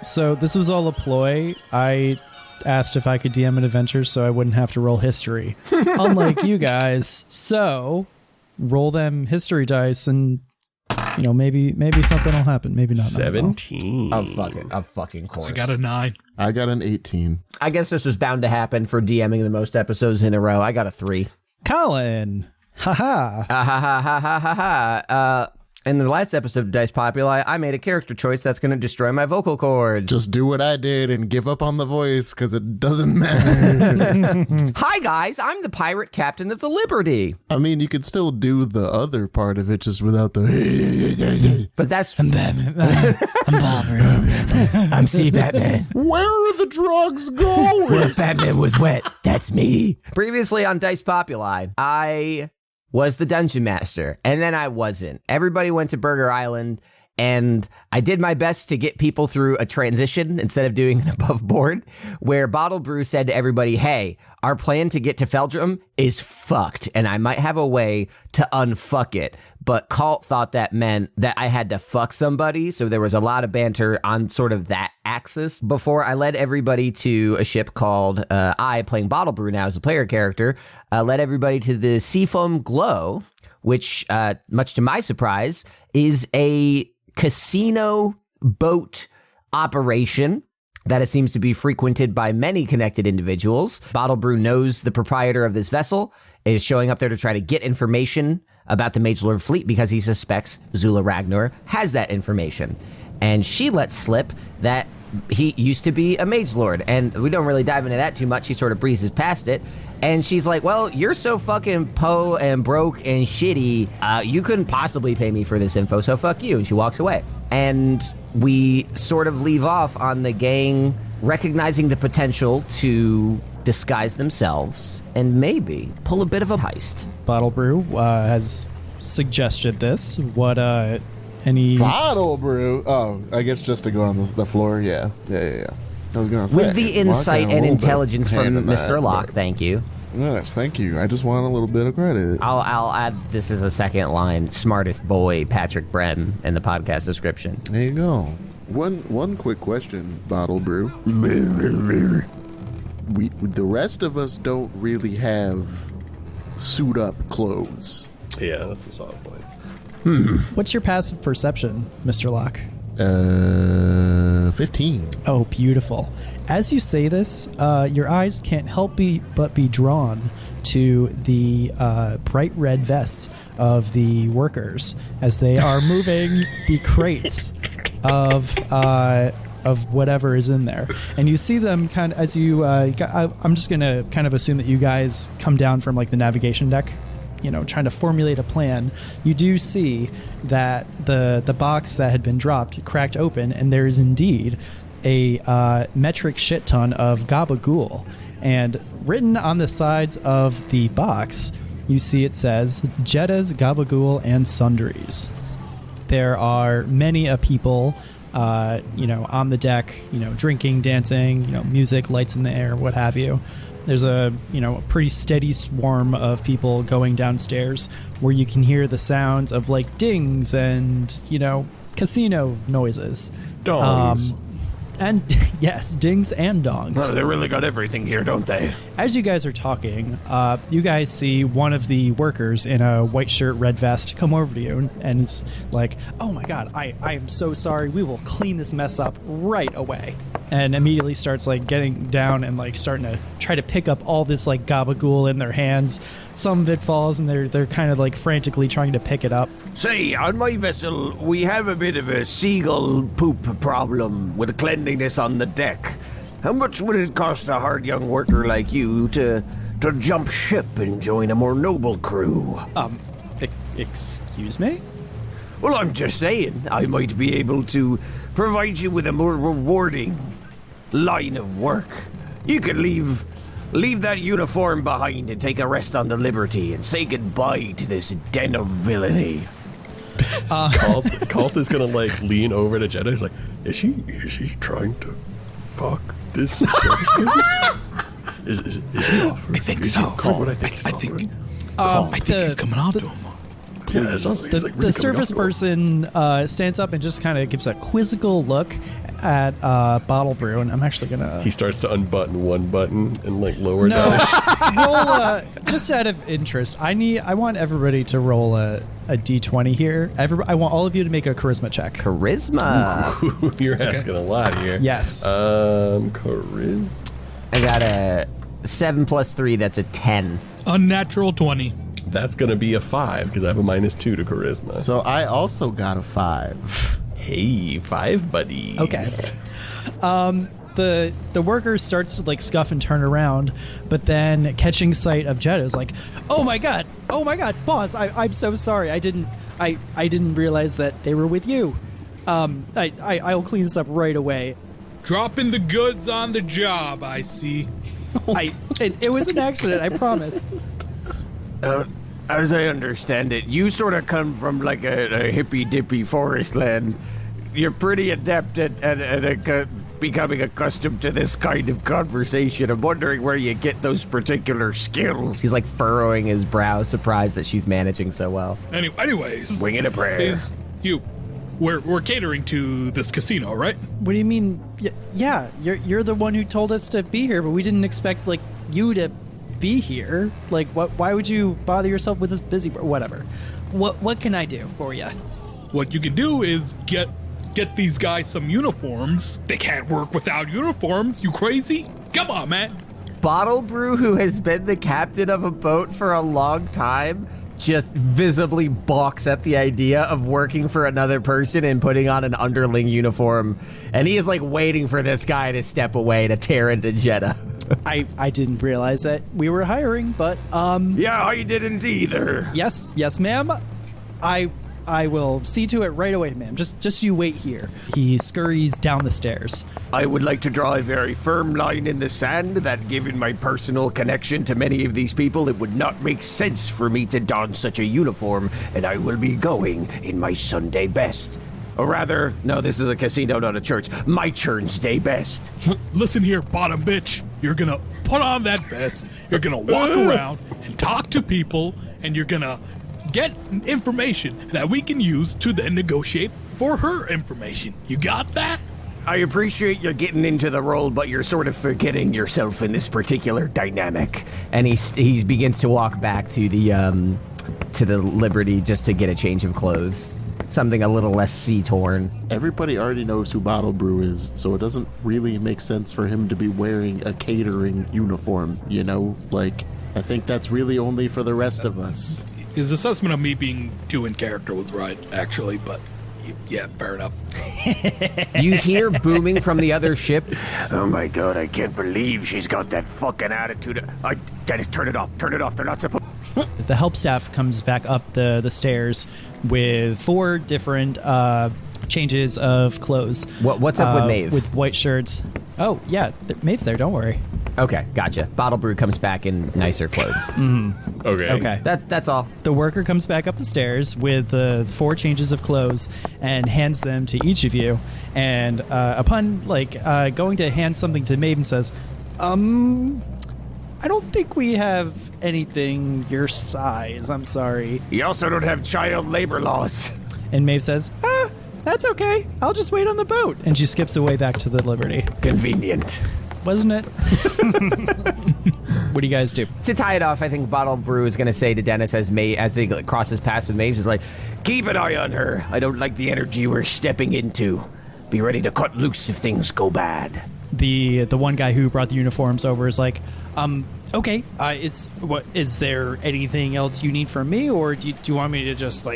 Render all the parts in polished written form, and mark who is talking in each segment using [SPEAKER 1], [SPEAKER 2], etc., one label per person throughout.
[SPEAKER 1] So this was all a ploy. I asked if I could DM an adventure so I wouldn't have to roll history. Unlike you guys. So roll them history dice and, maybe something will happen. Maybe not.
[SPEAKER 2] 17.
[SPEAKER 3] Of fucking course.
[SPEAKER 4] I got a 9.
[SPEAKER 5] I got an 18.
[SPEAKER 3] I guess this was bound to happen for DMing the most episodes in a row. I got a 3.
[SPEAKER 1] Colin. Haha.
[SPEAKER 3] In the last episode of Dice Populi, I made a character choice that's going to destroy my vocal cords.
[SPEAKER 5] Just do what I did and give up on the voice because it doesn't matter.
[SPEAKER 3] Hi, guys. I'm the pirate captain of the Liberty.
[SPEAKER 5] I mean, you could still do the other part of it just without the...
[SPEAKER 3] But that's...
[SPEAKER 1] I'm Batman. I'm Bottlebrew.
[SPEAKER 3] I'm Sea Batman.
[SPEAKER 5] Where are the drugs going?
[SPEAKER 3] Where Batman was wet. That's me. Previously on Dice Populi, I was the dungeon master, and then I wasn't. Everybody went to Burger Island, and I did my best to get people through a transition instead of doing an above board, where Bottlebrew said to everybody, hey, our plan to get to Feldrum is fucked, and I might have a way to unfuck it. But Kalt thought that meant that I had to fuck somebody, so there was a lot of banter on sort of that axis before I led everybody to a ship called, I, playing Bottlebrew now as a player character, led everybody to the Seafoam Glow, which, much to my surprise, is a casino boat operation that it seems to be frequented by many connected individuals. Bottlebrew knows the proprietor of this vessel, is showing up there to try to get information about the Magelord fleet because he suspects Zula Ragnar has that information. And she lets slip that he used to be a Magelord, and we don't really dive into that too much. He sort of breezes past it. And she's like, well, you're so fucking po and broke and shitty, you couldn't possibly pay me for this info, so fuck you. And she walks away. And we sort of leave off on the gang recognizing the potential to disguise themselves and maybe pull a bit of a heist.
[SPEAKER 1] Bottlebrew has suggested this. What, any...
[SPEAKER 5] Bottlebrew? Oh, I guess just to go on the floor, yeah. I was gonna say,
[SPEAKER 3] with the insight and intelligence from Mr. Locke, thank you.
[SPEAKER 5] Yes, thank you. I just want a little bit of credit.
[SPEAKER 3] I'll add this as a second line, smartest boy Patrick Brehm in the podcast description.
[SPEAKER 5] There you go. One quick question, Bottlebrew. The rest of us don't really have suit up clothes.
[SPEAKER 2] Yeah, that's a solid point.
[SPEAKER 1] What's your passive perception, Mr. Locke?
[SPEAKER 5] 15.
[SPEAKER 1] Oh, beautiful. As you say this, your eyes can't help but be drawn to the bright red vests of the workers as they are moving the crates of whatever is in there. And you see them kind of as you... I'm just going to kind of assume that you guys come down from like the navigation deck, trying to formulate a plan. You do see that the box that had been dropped cracked open, and there is indeed a metric shit ton of gabagool. And written on the sides of the box, you see it says, Jeddas, gabagool, and sundries. There are many people, on the deck, drinking, dancing, music, lights in the air, what have you. There's a pretty steady swarm of people going downstairs where you can hear the sounds of like dings and, casino noises.
[SPEAKER 2] Dongs.
[SPEAKER 1] And yes, dings and dongs.
[SPEAKER 2] Well, they really got everything here, don't they?
[SPEAKER 1] As you guys are talking, you guys see one of the workers in a white shirt, red vest come over to you and is like, oh my god, I am so sorry. We will clean this mess up right away. And immediately starts like getting down and like starting to try to pick up all this like gabagool in their hands. Some of it falls and they're kind of like frantically trying to pick it up.
[SPEAKER 6] Say, on my vessel, we have a bit of a seagull poop problem with cleanliness on the deck. How much would it cost a hard young worker like you to jump ship and join a more noble crew?
[SPEAKER 1] Excuse me?
[SPEAKER 6] Well, I'm just saying, I might be able to provide you with a more rewarding line of work. You could leave that uniform behind and take a rest on the Liberty and say goodbye to this den of villainy.
[SPEAKER 2] Kalt is gonna like lean over to Jeddah. He's like, is she trying to fuck this service lady? Is he off?
[SPEAKER 4] I think so.
[SPEAKER 2] I think
[SPEAKER 4] he's coming on to him.
[SPEAKER 2] Yeah, it sounds like he's like really
[SPEAKER 1] the service
[SPEAKER 2] coming
[SPEAKER 1] person stands up and just kind of gives a quizzical look at Bottlebrew, and I'm actually gonna.
[SPEAKER 2] He starts to unbutton one button and lower down.
[SPEAKER 1] Roll just out of interest. I want everybody to roll a d20 here. I want all of you to make a charisma check.
[SPEAKER 3] Charisma.
[SPEAKER 2] You're asking a lot here.
[SPEAKER 1] Yes.
[SPEAKER 2] Charisma.
[SPEAKER 3] I got a 7 plus 3. That's a 10.
[SPEAKER 4] Unnatural 20.
[SPEAKER 2] That's gonna be a 5 because I have a -2 to charisma.
[SPEAKER 5] So I also got a 5.
[SPEAKER 2] Hey, 5 buddies.
[SPEAKER 1] Okay. The worker starts to scuff and turn around, but then catching sight of Jeddah is like, oh my god, boss, I'm so sorry. I didn't realize that they were with you. I'll clean this up right away.
[SPEAKER 4] Dropping the goods on the job, I see.
[SPEAKER 1] It was an accident, I promise.
[SPEAKER 6] As I understand it, you sort of come from a hippy-dippy forest land. You're pretty adept at becoming accustomed to this kind of conversation. I'm wondering where you get those particular skills.
[SPEAKER 3] He's furrowing his brow, surprised that she's managing so well.
[SPEAKER 4] Anyways.
[SPEAKER 6] Winging a prayer.
[SPEAKER 4] We're catering to this casino, right?
[SPEAKER 1] What do you mean? Yeah, you're the one who told us to be here, but we didn't expect you to be here. Why would you bother yourself with this busy? Whatever. What can I do for you?
[SPEAKER 4] What you can do is get these guys some uniforms. They can't work without uniforms. You crazy? Come on, man.
[SPEAKER 3] Bottlebrew, who has been the captain of a boat for a long time, just visibly balks at the idea of working for another person and putting on an underling uniform. And he is waiting for this guy to step away to tear into Jeddah.
[SPEAKER 1] I didn't realize that we were hiring, but
[SPEAKER 6] Yeah, I didn't either.
[SPEAKER 1] Yes, ma'am. I will see to it right away, ma'am. Just you wait here. He scurries down the stairs.
[SPEAKER 6] I would like to draw a very firm line in the sand that, given my personal connection to many of these people, it would not make sense for me to don such a uniform, and I will be going in my Sunday best. Or rather, no, this is a casino, not a church. My churn's day best.
[SPEAKER 4] Listen here, bottom bitch. You're gonna put on that vest, you're gonna walk around and talk to people, and you're gonna get information that we can use to then negotiate for her information. You got that?
[SPEAKER 6] I appreciate you getting into the role, but you're sort of forgetting yourself in this particular dynamic.
[SPEAKER 3] And he begins to walk back to the Liberty just to get a change of clothes. Something a little less sea-torn.
[SPEAKER 5] Everybody already knows who Bottlebrew is, so it doesn't really make sense for him to be wearing a catering uniform, I think that's really only for the rest of us.
[SPEAKER 4] His assessment of me being too in character was right, actually, but yeah, fair enough.
[SPEAKER 3] You hear booming from the other ship.
[SPEAKER 6] Oh my god, I can't believe she's got that fucking attitude. Dennis, turn it off. They're not supposed.
[SPEAKER 1] The help staff comes back up the stairs with 4 different changes of clothes.
[SPEAKER 3] What's up with Maeve?
[SPEAKER 1] With white shirts. Oh, yeah, Maeve's there, don't worry.
[SPEAKER 3] Okay, gotcha. Bottlebrew comes back in nicer clothes.
[SPEAKER 2] Okay.
[SPEAKER 3] That's all.
[SPEAKER 1] The worker comes back up the stairs with the 4 changes of clothes and hands them to each of you. And upon going to hand something to Maeve and says, I don't think we have anything your size. I'm sorry.
[SPEAKER 6] You also don't have child labor laws.
[SPEAKER 1] And Maeve says, that's okay. I'll just wait on the boat. And she skips away back to the Liberty.
[SPEAKER 6] Convenient.
[SPEAKER 1] Wasn't it? What do you guys do?
[SPEAKER 3] To tie it off, I think Bottlebrew is going to say to Dennis as he crosses paths with Maeve, he's
[SPEAKER 6] keep an eye on her. I don't like the energy we're stepping into. Be ready to cut loose if things go bad.
[SPEAKER 1] The one guy who brought the uniforms over is okay. Is there anything else you need from me, or do you want me to just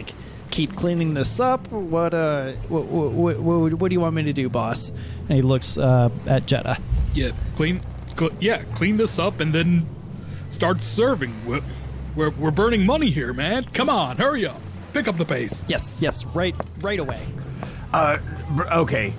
[SPEAKER 1] keep cleaning this up? What do you want me to do, boss? And he looks at Jeddah.
[SPEAKER 4] Yeah, clean this up and then start serving. We're burning money here, man. Come on, hurry up. Pick up the pace.
[SPEAKER 1] Yes, right away.
[SPEAKER 6] Okay.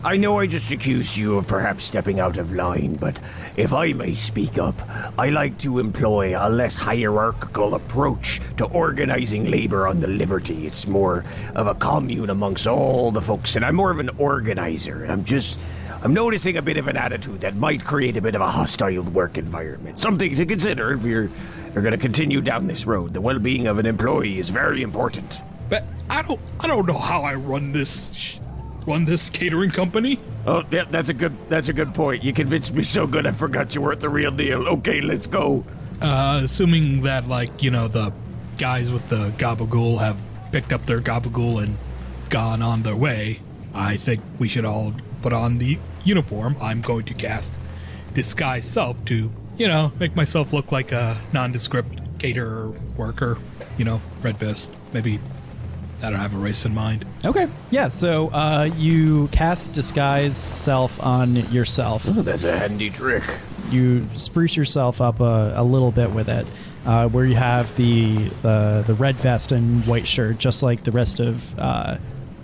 [SPEAKER 6] I know I just accused you of perhaps stepping out of line, but if I may speak up, I like to employ a less hierarchical approach to organizing labor on the Liberty. It's more of a commune amongst all the folks, and I'm more of an organizer, and I'm noticing a bit of an attitude that might create a bit of a hostile work environment. Something to consider if you're going to continue down this road. The well-being of an employee is very important.
[SPEAKER 4] But I don't know how I run this run this catering company?
[SPEAKER 6] Oh, yeah, that's a good point. You convinced me so good I forgot you weren't the real deal. Okay, let's go.
[SPEAKER 4] Assuming that, like, you know, the guys with the gabagool have picked up their gabagool and gone on their way, I think we should all put on the uniform. I'm going to cast Disguise Self to, you know, make myself look like a nondescript caterer worker, you know, red vest. Maybe I don't have a race in mind.
[SPEAKER 1] Okay. Yeah, so you cast Disguise Self on yourself.
[SPEAKER 6] Oh, that's a handy trick.
[SPEAKER 1] You spruce yourself up a little bit with it, where you have the red vest and white shirt, just like the rest of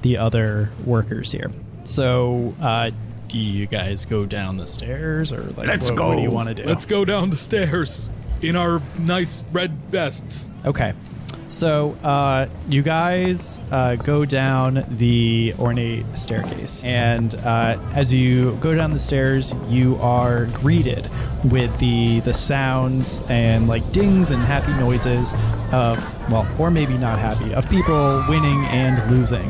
[SPEAKER 1] the other workers here. So, do you guys go down the stairs, or like
[SPEAKER 6] Let's
[SPEAKER 1] what,
[SPEAKER 6] go.
[SPEAKER 1] what do you want to do?
[SPEAKER 4] Let's go down the stairs in our nice red vests.
[SPEAKER 1] Okay. So you guys go down the ornate staircase, and as you go down the stairs, you are greeted with the sounds and like dings and happy noises of, well, or maybe not happy, of people winning and losing.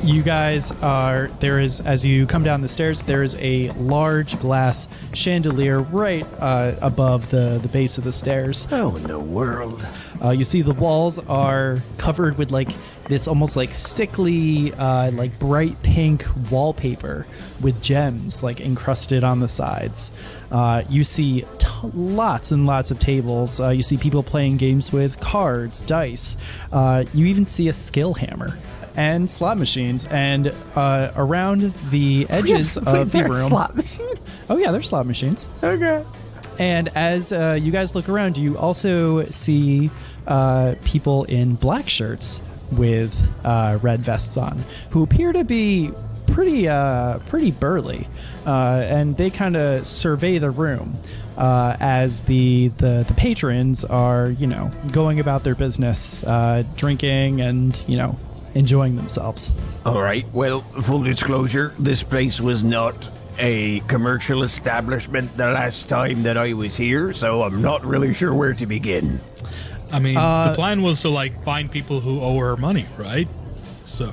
[SPEAKER 1] You guys are, there is, as you come down the stairs, there is a large glass chandelier right above the base of the stairs.
[SPEAKER 6] Oh, in the world.
[SPEAKER 1] You see the walls are covered with like this almost like sickly, like bright pink wallpaper with gems like encrusted on the sides. You see lots and lots of tables. You see people playing games with cards, dice. You even see a skill hammer and slot machines. And around the edges of the room,
[SPEAKER 3] Slot machine.
[SPEAKER 1] oh yeah, there's slot machines.
[SPEAKER 3] Okay.
[SPEAKER 1] And as you guys look around, you also see people in black shirts with red vests on, who appear to be pretty burly, and they kind of survey the room as the patrons are, you know, going about their business, drinking and, you know, enjoying themselves.
[SPEAKER 6] All right, well, full disclosure, this place was not a commercial establishment the last time that I was here, so I'm not really sure where to begin.
[SPEAKER 4] I mean, the plan was to, like, find people who owe her money, right? So,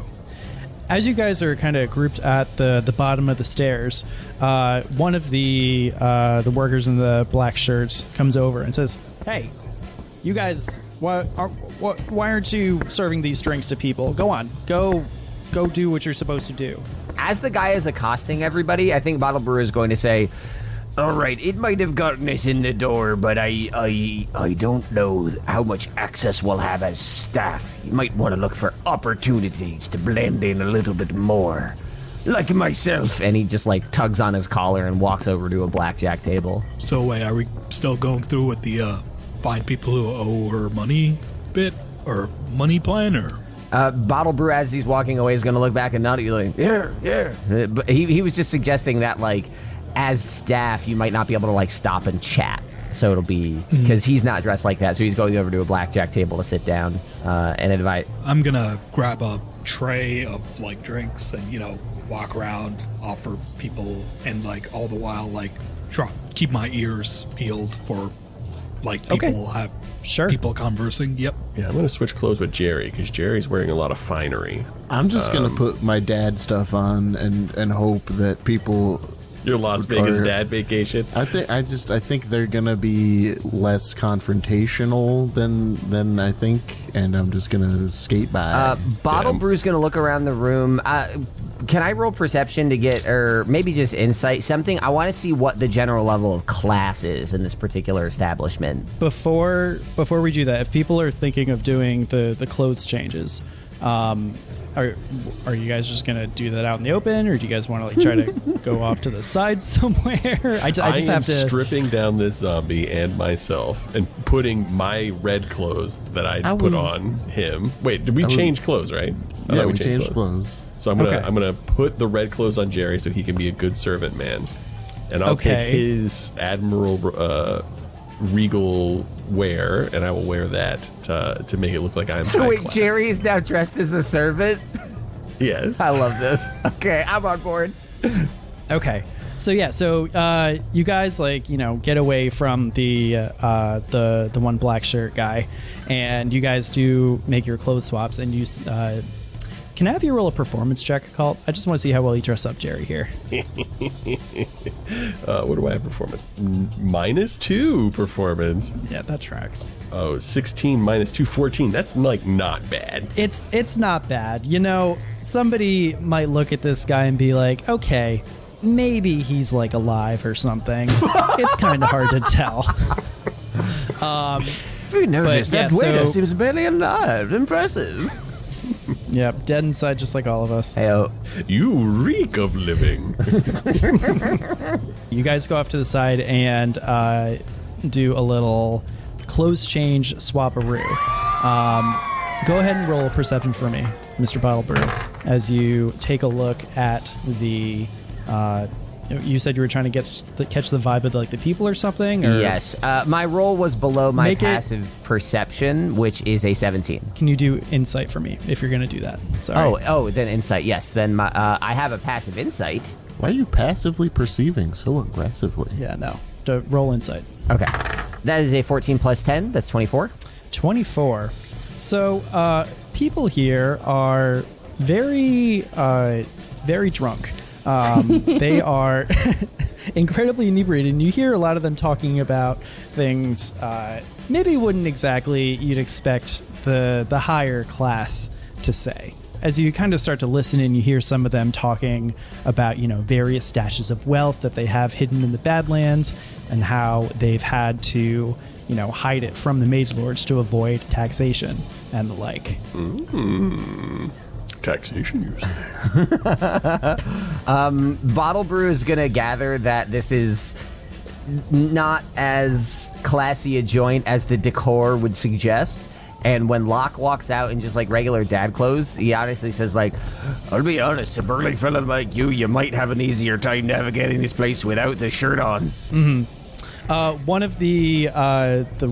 [SPEAKER 1] as you guys are kind of grouped at the bottom of the stairs, one of the workers in the black shirts comes over and says, "Hey, you guys, why aren't you serving these drinks to people? Go on, go do what you're supposed to do."
[SPEAKER 3] As the guy is accosting everybody, I think Bottlebrew is going to say,
[SPEAKER 6] All right, it might have gotten us in the door, but I don't know how much access we'll have as staff. You might want to look for opportunities to blend in a little bit more. Like myself.
[SPEAKER 3] and he just like tugs on his collar and walks over to a blackjack table.
[SPEAKER 4] so wait, are we still going through with the find people who owe her money bit or money plan, or?
[SPEAKER 3] Bottlebrew, as he's walking away, is going to look back and nod at you like, yeah. But he was just suggesting that, like, as staff, you might not be able to, like, stop and chat. So it'll be, because he's not dressed like that, so he's going over to a blackjack table to sit down and invite.
[SPEAKER 4] I'm gonna grab a tray of, like, drinks and, you know, walk around, offer people, and, like, all the while, like, keep my ears peeled for, like, people have
[SPEAKER 1] Sure.
[SPEAKER 4] people conversing. Yep.
[SPEAKER 2] Yeah, I'm going to switch clothes with Jerry because Jerry's wearing a lot of finery.
[SPEAKER 5] I'm just gonna put my dad stuff on and hope that people.
[SPEAKER 2] Your Las Vegas dad vacation.
[SPEAKER 5] I think they're gonna be less confrontational than I think, and I'm just gonna skate by.
[SPEAKER 3] Bottlebrew's going to look around the room. Can I roll perception to get, or maybe just insight, something? I want to see what the general level of class is in this particular establishment.
[SPEAKER 1] Before we do that, if people are thinking of doing the clothes changes, are you guys just gonna do that out in the open, or do you guys want to like try to go off to the side somewhere? I just
[SPEAKER 2] am
[SPEAKER 1] have to
[SPEAKER 2] stripping down this zombie and myself and putting my red clothes that I put on him. Wait, did we change clothes, right? I
[SPEAKER 5] yeah,
[SPEAKER 2] thought
[SPEAKER 5] we changed clothes.
[SPEAKER 2] So I'm gonna put the red clothes on Jerry so he can be a good servant man, and I'll take his admiral regal wear, and I will wear that to make it look like I'm.
[SPEAKER 3] So
[SPEAKER 2] high
[SPEAKER 3] wait,
[SPEAKER 2] class.
[SPEAKER 3] Jerry is now dressed as a servant?
[SPEAKER 2] Yes.
[SPEAKER 3] I love this. Okay, I'm on board.
[SPEAKER 1] Okay. So yeah, you guys like, you know, get away from the one black shirt guy, and you guys do make your clothes swaps, and you Can I have you roll a performance check, Kalt? I just want to see how well you dress up Jerry here.
[SPEAKER 2] What do I have performance? -2 performance.
[SPEAKER 1] Yeah, that tracks.
[SPEAKER 2] Oh, 16 -2, 14. That's like not bad.
[SPEAKER 1] It's not bad. You know, somebody might look at this guy and be like, okay, maybe he's like alive or something. It's kind of hard to tell.
[SPEAKER 6] We noticed
[SPEAKER 1] yeah,
[SPEAKER 6] that waiter
[SPEAKER 1] so-
[SPEAKER 6] seems barely alive. Impressive.
[SPEAKER 1] Yep, dead inside just like all of us.
[SPEAKER 3] Heyo.
[SPEAKER 2] You reek of living.
[SPEAKER 1] You guys go off to the side and do a little clothes change swap-a-roo. Go ahead and roll a perception for me, Mr. Bottlebrew, as you take a look at the... you said you were trying to catch the vibe of the people or something? Or
[SPEAKER 3] Yes. My roll was below my
[SPEAKER 1] Make it-
[SPEAKER 3] passive perception, which is a 17.
[SPEAKER 1] Can you do insight for me if you're going to do that? Sorry.
[SPEAKER 3] Oh, then insight. Yes. Then my I have a passive insight.
[SPEAKER 5] Why are you passively perceiving so aggressively?
[SPEAKER 1] Yeah, no. Roll insight.
[SPEAKER 3] Okay. That is a 14 plus 10. That's 24.
[SPEAKER 1] 24. So, people here are very, very drunk. They are incredibly inebriated, and you hear a lot of them talking about things maybe you'd expect the higher class to say. As you kind of start to listen and you hear some of them talking about, various stashes of wealth that they have hidden in the Badlands and how they've had to, hide it from the Mage Lords to avoid taxation and the like.
[SPEAKER 2] Taxation, you say?
[SPEAKER 3] Bottlebrew is going to gather that this is not as classy a joint as the decor would suggest. And when Locke walks out in just like regular dad clothes, he honestly says like,
[SPEAKER 6] I'll be honest, a burly fella like you might have an easier time navigating this place without the shirt on.
[SPEAKER 1] One of the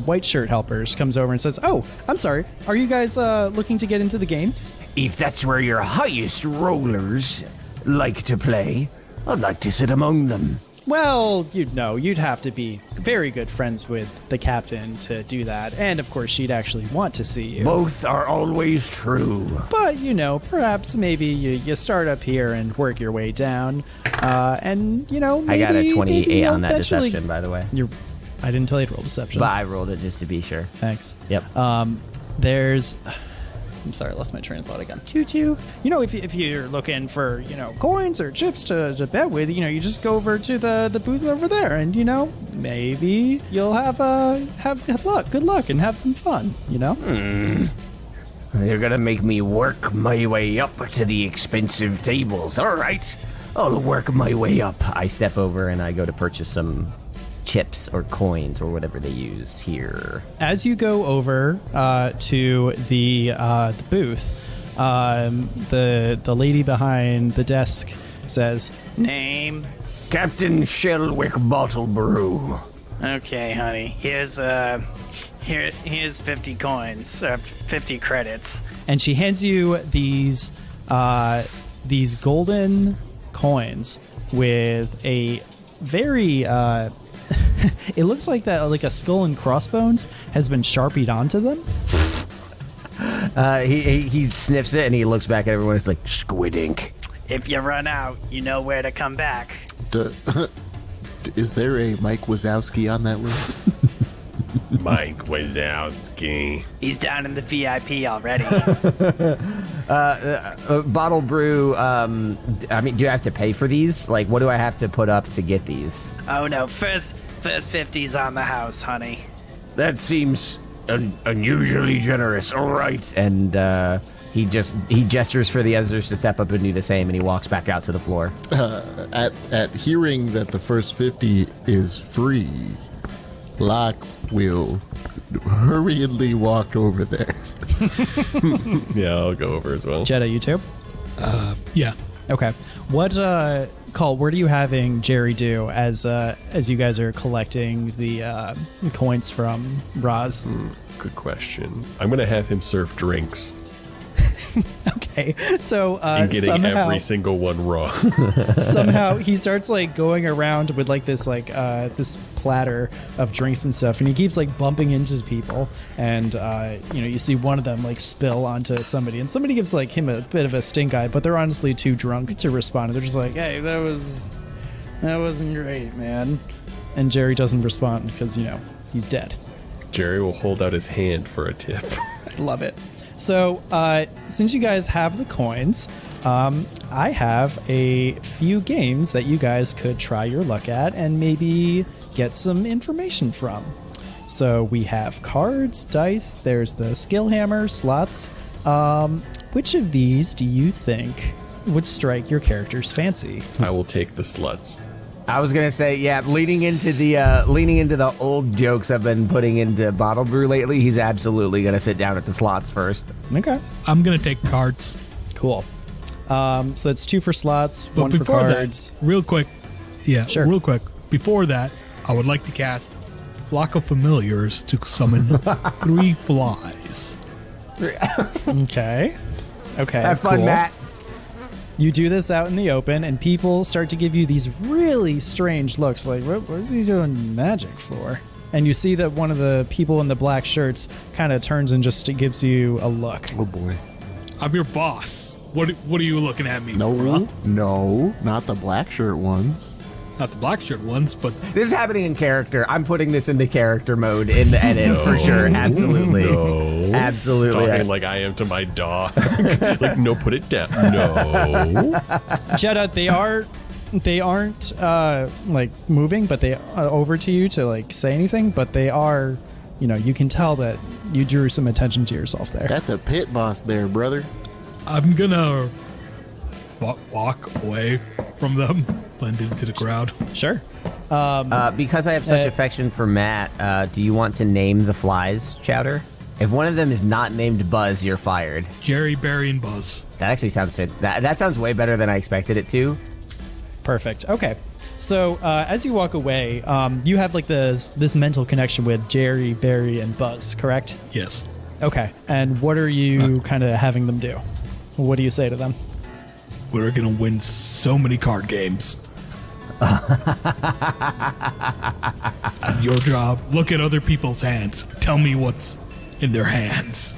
[SPEAKER 1] white shirt helpers comes over and says, "Oh, I'm sorry. Are you guys looking to get into the games?"
[SPEAKER 6] If that's where your highest rollers like to play, I'd like to sit among them.
[SPEAKER 1] Well, you'd have to be very good friends with the captain to do that, and of course she'd actually want to see you.
[SPEAKER 6] Both are always true.
[SPEAKER 1] But perhaps maybe you start up here and work your way down, and maybe,
[SPEAKER 3] I got a 28
[SPEAKER 1] maybe
[SPEAKER 3] on that
[SPEAKER 1] eventually-
[SPEAKER 3] deception, by the way.
[SPEAKER 1] I didn't tell you to roll deception.
[SPEAKER 3] But I rolled it just to be sure.
[SPEAKER 1] Thanks.
[SPEAKER 3] Yep.
[SPEAKER 1] I'm sorry, I lost my train of thought again. Choo-choo. If you're looking for, coins or chips to bet with, you just go over to the booth over there and, maybe you'll have good luck and have some fun,
[SPEAKER 6] You're gonna make me work my way up to the expensive tables. All right, I'll work my way up.
[SPEAKER 3] I step over and I go to purchase some chips or coins or whatever they use here.
[SPEAKER 1] As you go over to the booth, the lady behind the desk says, "Name."
[SPEAKER 6] Captain Shellwick Bottlebrew.
[SPEAKER 7] Okay, honey. Here's 50 coins, 50 credits.
[SPEAKER 1] And she hands you these golden coins with a very it looks like a skull and crossbones has been sharpied onto them.
[SPEAKER 3] He sniffs it and he looks back at everyone. It's like squid ink.
[SPEAKER 7] If you run out, you know where to come back.
[SPEAKER 5] Is there a Mike Wazowski on that list?
[SPEAKER 2] Mike Wazowski.
[SPEAKER 7] He's down in the VIP already.
[SPEAKER 3] Bottle brew. Do I have to pay for these? Like, what do I have to put up to get these?
[SPEAKER 7] Oh no, first 50's on the house, honey.
[SPEAKER 6] That seems unusually generous. All right.
[SPEAKER 3] And he gestures for the others to step up and do the same, and he walks back out to the floor.
[SPEAKER 5] At hearing that the first 50 is free, Locke will hurriedly walk over there.
[SPEAKER 2] Yeah, I'll go over as well.
[SPEAKER 1] Jeddah, you too?
[SPEAKER 4] Yeah.
[SPEAKER 1] Okay. What Cole, what are you having Jerry do as you guys are collecting the coins from Roz?
[SPEAKER 2] Good question. I'm going to have him serve drinks.
[SPEAKER 1] Okay, so
[SPEAKER 2] and getting
[SPEAKER 1] somehow,
[SPEAKER 2] every single one wrong.
[SPEAKER 1] somehow he starts like going around with like this this platter of drinks and stuff, and he keeps like bumping into people, and you see one of them like spill onto somebody, and somebody gives like him a bit of a stink eye, but they're honestly too drunk to respond. They're just like, hey, that wasn't great, man. And Jerry doesn't respond because he's dead.
[SPEAKER 2] Jerry will hold out his hand for a tip.
[SPEAKER 1] Love it. So, since you guys have the coins, I have a few games that you guys could try your luck at and maybe get some information from. So, we have cards, dice, there's the skill hammer, slots. Which of these do you think would strike your character's fancy?
[SPEAKER 2] I will take the sluts.
[SPEAKER 3] I was gonna say, yeah, leaning into the old jokes I've been putting into Bottlebrew lately, he's absolutely gonna sit down at the slots first.
[SPEAKER 1] Okay.
[SPEAKER 4] I'm gonna take cards.
[SPEAKER 1] Cool. So it's 2 for slots,
[SPEAKER 4] But
[SPEAKER 1] 1 for
[SPEAKER 4] before
[SPEAKER 1] cards.
[SPEAKER 4] that, real quick. Yeah,
[SPEAKER 1] Sure.
[SPEAKER 4] real quick. Before that, I would like to cast Flock of Familiars to summon 3 flies.
[SPEAKER 1] Okay.
[SPEAKER 3] Have fun,
[SPEAKER 1] cool.
[SPEAKER 3] Matt.
[SPEAKER 1] You do this out in the open, and people start to give you these really strange looks, like, what is he doing magic for? And you see that one of the people in the black shirts kind of turns and just gives you a look.
[SPEAKER 5] Oh boy.
[SPEAKER 4] I'm your boss. What are you looking at me?
[SPEAKER 5] No,
[SPEAKER 4] bruh?
[SPEAKER 5] no, not the black shirt ones.
[SPEAKER 4] Not the black shirt ones, but
[SPEAKER 3] This is happening in character. I'm putting this into character mode in the edit for sure. Absolutely.
[SPEAKER 2] No.
[SPEAKER 3] Absolutely.
[SPEAKER 2] Talking like I am to my dog. Like, no, put it down. No.
[SPEAKER 1] Jeddah, they aren't like moving, but they are over to you to like say anything, but they are, you can tell that you drew some attention to yourself there.
[SPEAKER 5] That's a pit boss there, brother.
[SPEAKER 4] I'm gonna walk away from them, blend into the crowd.
[SPEAKER 1] Sure.
[SPEAKER 3] Because I have such affection for Matt, do you want to name the flies, Chowder? If one of them is not named Buzz, you're fired.
[SPEAKER 4] Jerry, Barry, and Buzz.
[SPEAKER 3] That actually sounds fit. That sounds way better than I expected it to.
[SPEAKER 1] Perfect. Okay. So as you walk away, you have like this mental connection with Jerry, Barry, and Buzz, correct?
[SPEAKER 4] Yes.
[SPEAKER 1] Okay. And what are you kind of having them do? What do you say to them?
[SPEAKER 4] We're gonna win so many card games. Your job, look at other people's hands. Tell me what's in their hands.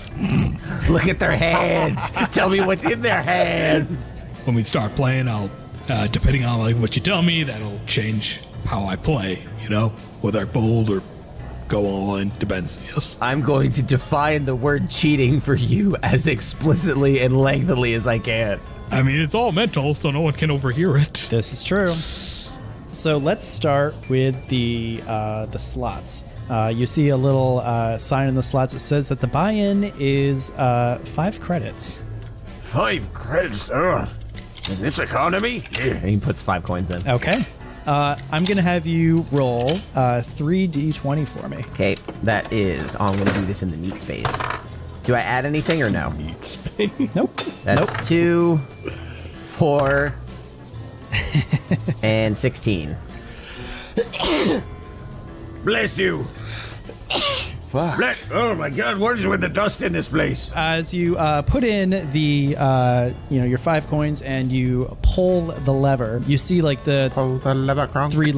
[SPEAKER 3] Look at their hands. Tell me what's in their hands.
[SPEAKER 4] When we start playing, I'll, depending on like what you tell me, that'll change how I play, whether I bold or go all in, depends, yes.
[SPEAKER 3] I'm going to define the word cheating for you as explicitly and lengthily as I can.
[SPEAKER 4] I mean, it's all mental, so no one can overhear it.
[SPEAKER 1] This is true. So let's start with the slots. You see a little sign in the slots that says that the buy-in is 5 credits.
[SPEAKER 6] 5 credits, in this economy?
[SPEAKER 3] And he puts 5 coins in.
[SPEAKER 1] Okay. I'm going to have you roll 3d20 for me.
[SPEAKER 3] Okay, that is. Oh, I'm going to do this in the neat space. Do I add anything or no?
[SPEAKER 2] Neat space.
[SPEAKER 1] Nope.
[SPEAKER 3] That's 2, 4, and 16.
[SPEAKER 6] Bless you.
[SPEAKER 5] Fuck.
[SPEAKER 6] Oh my God, what is with the dust in this place?
[SPEAKER 1] As you put in the your 5 coins and you pull the lever, you see like the
[SPEAKER 5] Oh, the lever crunk.
[SPEAKER 1] 3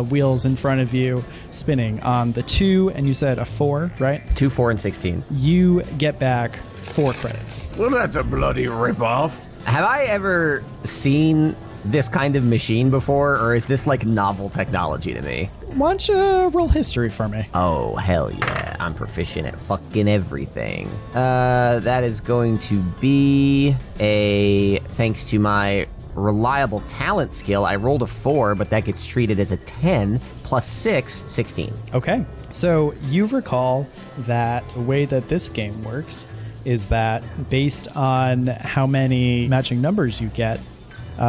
[SPEAKER 1] wheels in front of you spinning on the 2, and you said a 4, right?
[SPEAKER 3] 2, 4, and 16.
[SPEAKER 1] You get back 4 credits.
[SPEAKER 6] Well, that's a bloody ripoff.
[SPEAKER 3] Have I ever seen this kind of machine before, or is this like novel technology to me?
[SPEAKER 1] Why don't you roll history for me?
[SPEAKER 3] Oh, hell yeah. I'm proficient at fucking everything. That is going to be thanks to my reliable talent skill, I rolled a 4, but that gets treated as a 10 plus 6, 16.
[SPEAKER 1] Okay. So you recall that the way that this game works is that based on how many matching numbers you get,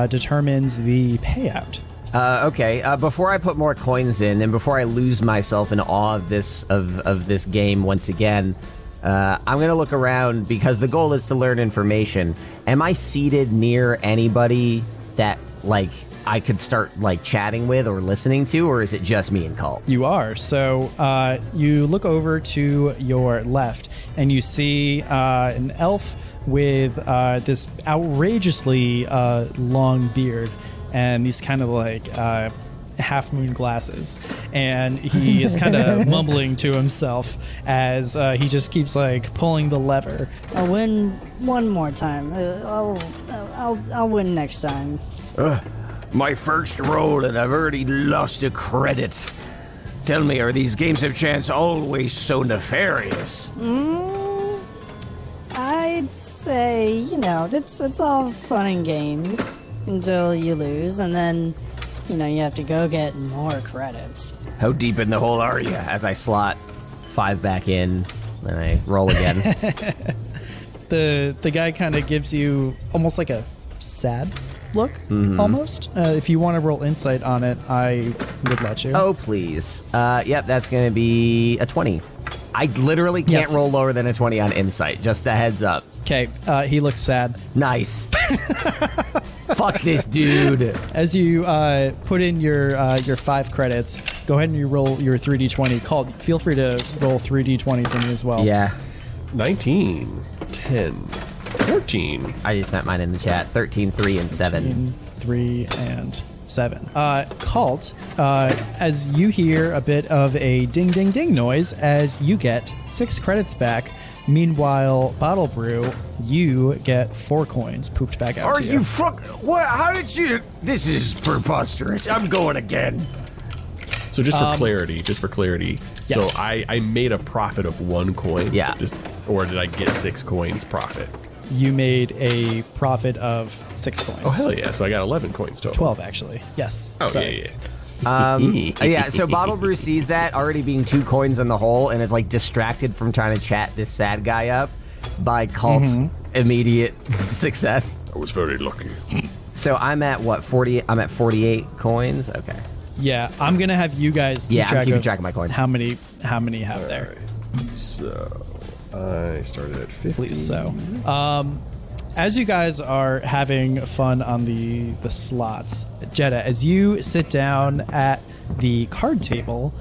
[SPEAKER 1] determines the payout.
[SPEAKER 3] Okay. Before I put more coins in, and before I lose myself in awe of this game once again, I'm gonna look around because the goal is to learn information. Am I seated near anybody that like I could start like chatting with or listening to, or is it just me and Kalt?
[SPEAKER 1] You are. So you look over to your left and you see an elf with this outrageously long beard and these kind of like half moon glasses, and he is kind of mumbling to himself as he just keeps like pulling the lever.
[SPEAKER 8] I'll win one more time. I'll win next time.
[SPEAKER 6] My first roll, and I've already lost a credit. Tell me, are these games of chance always so nefarious?
[SPEAKER 8] I'd say, it's all fun and games until you lose, and then, you have to go get more credits.
[SPEAKER 6] How deep in the hole are you?
[SPEAKER 3] As I slot 5 back in, and I roll again.
[SPEAKER 1] The guy kind of gives you almost like a sad look, almost. If you want to roll insight on it, I would let you.
[SPEAKER 3] Oh, please. Yep, that's going to be a 20. I literally can't roll lower than a 20 on insight. Just a heads up.
[SPEAKER 1] Okay, he looks sad.
[SPEAKER 3] Nice. Fuck this dude.
[SPEAKER 1] As you put in your 5 credits, go ahead and you roll your 3d20. Call. Feel free to roll 3d20 for me as well.
[SPEAKER 3] Yeah.
[SPEAKER 2] 19, 10, 14.
[SPEAKER 3] I just sent mine in the chat. 13, 3, and 7.
[SPEAKER 1] 13, 3, and 7. Kalt, as you hear a bit of a ding ding ding noise as you get 6 credits back. Meanwhile, Bottlebrew, you get 4 coins pooped back out to you.
[SPEAKER 6] Are you what? How did you? This is preposterous. I'm going again.
[SPEAKER 2] So just for clarity,
[SPEAKER 1] yes.
[SPEAKER 2] So I made a profit of 1 coin.
[SPEAKER 3] Yeah.
[SPEAKER 2] Or did I get 6 coins profit?
[SPEAKER 1] You made a profit of 6 coins.
[SPEAKER 2] Oh, hell yeah. So I got 11 coins total.
[SPEAKER 1] 12, actually. Yes.
[SPEAKER 2] Oh,
[SPEAKER 1] Sorry.
[SPEAKER 2] yeah.
[SPEAKER 3] Yeah, so Bottlebrew sees that already being 2 coins in the hole and is like distracted from trying to chat this sad guy up by Kalt's immediate success.
[SPEAKER 2] I was very lucky.
[SPEAKER 3] So I'm at what, 40? I'm at 48 coins? Okay.
[SPEAKER 1] Yeah, I'm going to have you guys
[SPEAKER 3] I'm keeping track of my coins.
[SPEAKER 1] How many you have there.
[SPEAKER 2] So I started at 50.
[SPEAKER 1] Please, so. As you guys are having fun on the slots, Jeddah, as you sit down at the card table,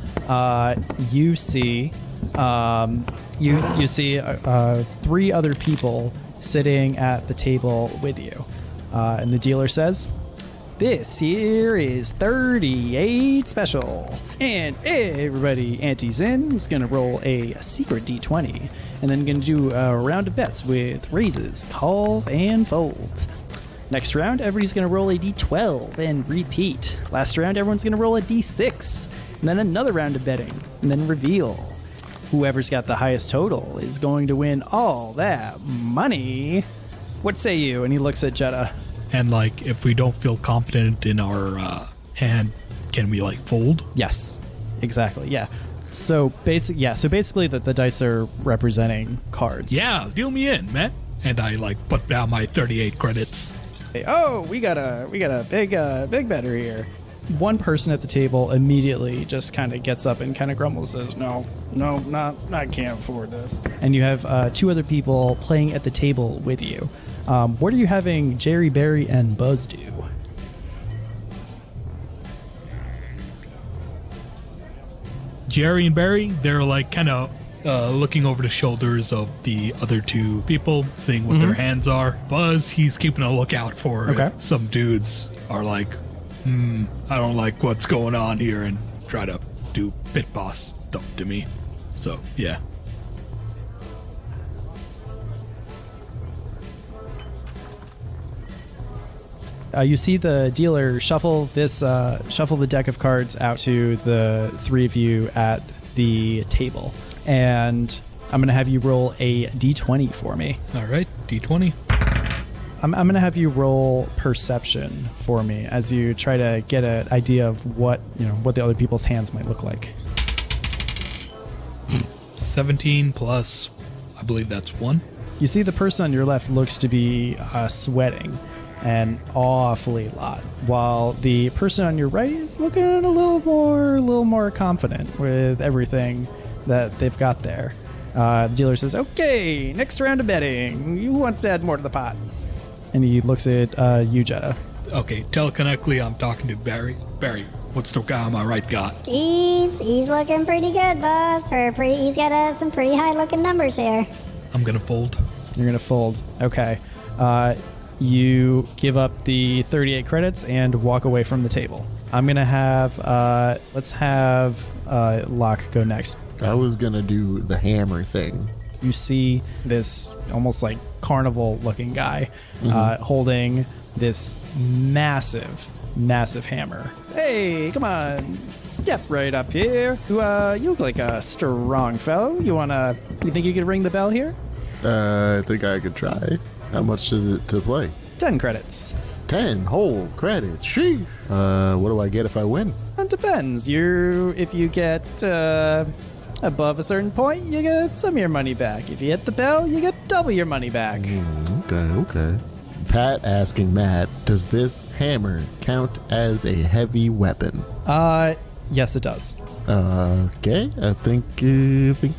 [SPEAKER 1] you see 3 other people sitting at the table with you, and the dealer says, "This here is 38 special, and everybody antes in is gonna roll a secret d20, and then gonna do a round of bets with raises, calls, and folds. Next round, everybody's gonna roll a d12 and repeat. Last round, everyone's gonna roll a d6, and then another round of betting, and then reveal. Whoever's got the highest total is going to win all that money. What say you?" And he looks at Jeddah.
[SPEAKER 4] And like, if we don't feel confident in our hand, can we like fold?
[SPEAKER 1] Yes, exactly. Yeah. So basically, the dice are representing cards.
[SPEAKER 4] Yeah, deal me in, man. And I like put down my 38 credits.
[SPEAKER 1] Oh, we got a big better here. One person at the table immediately just kind of gets up and kind of grumbles, says, "No, I can't afford this." And you have 2 other people playing at the table with you. What are you having Jerry, Barry, and Buzz do?
[SPEAKER 4] Jerry and Barry, they're like kind of looking over the shoulders of the other 2 people, seeing what their hands are. Buzz, he's keeping a lookout for some dudes are like, I don't like what's going on here, and try to do pit boss stuff to me. So, yeah.
[SPEAKER 1] You see the dealer shuffle the deck of cards out to the 3 of you at the table, and I'm going to have you roll a d20 for me.
[SPEAKER 4] All right, d20.
[SPEAKER 1] I'm going to have you roll perception for me as you try to get an idea of what the other people's hands might look like.
[SPEAKER 4] 17 plus, I believe that's 1.
[SPEAKER 1] You see the person on your left looks to be sweating an awfully lot, while the person on your right is looking a little more confident with everything that they've got there. The dealer says, "Okay, next round of betting. Who wants to add more to the pot?" And he looks at you, Jeddah.
[SPEAKER 4] Okay, telekinetically, I'm talking to Barry. Barry, what's the guy on my right got?
[SPEAKER 9] He's looking pretty good, boss. He's got some pretty high looking numbers here.
[SPEAKER 4] I'm gonna fold.
[SPEAKER 1] You're going to fold. Okay. You give up the 38 credits and walk away from the table. I'm going to have, let's have Locke go next.
[SPEAKER 5] I was going to do the hammer thing.
[SPEAKER 1] You see this almost like carnival-looking guy holding this massive hammer. Hey, come on, step right up here. You look like a strong fellow. You think you could ring the bell here?
[SPEAKER 5] I think I could try. How much is it to play?
[SPEAKER 1] 10 credits.
[SPEAKER 5] 10 whole credits. Sheesh. What do I get if I win?
[SPEAKER 1] It depends. If you get above a certain point, you get some of your money back. If you hit the bell, you get double your money back.
[SPEAKER 5] Okay. Pat asking Matt, does this hammer count as a heavy weapon?
[SPEAKER 1] Yes, it does.
[SPEAKER 5] Okay. I think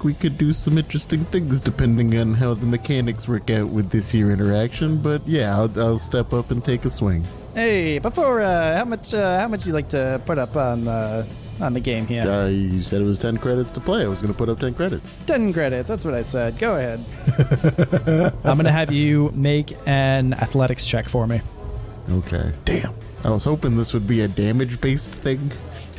[SPEAKER 5] we could do some interesting things depending on how the mechanics work out with this here interaction. But yeah, I'll step up and take a swing.
[SPEAKER 1] Hey, before how much you like to put up on the game here?
[SPEAKER 5] You said it was 10 credits to play. I was going to put up 10 credits.
[SPEAKER 1] 10 credits. That's what I said. Go ahead. I'm going to have you make an athletics check for me.
[SPEAKER 5] Okay. Damn. I was hoping this would be a damage-based thing.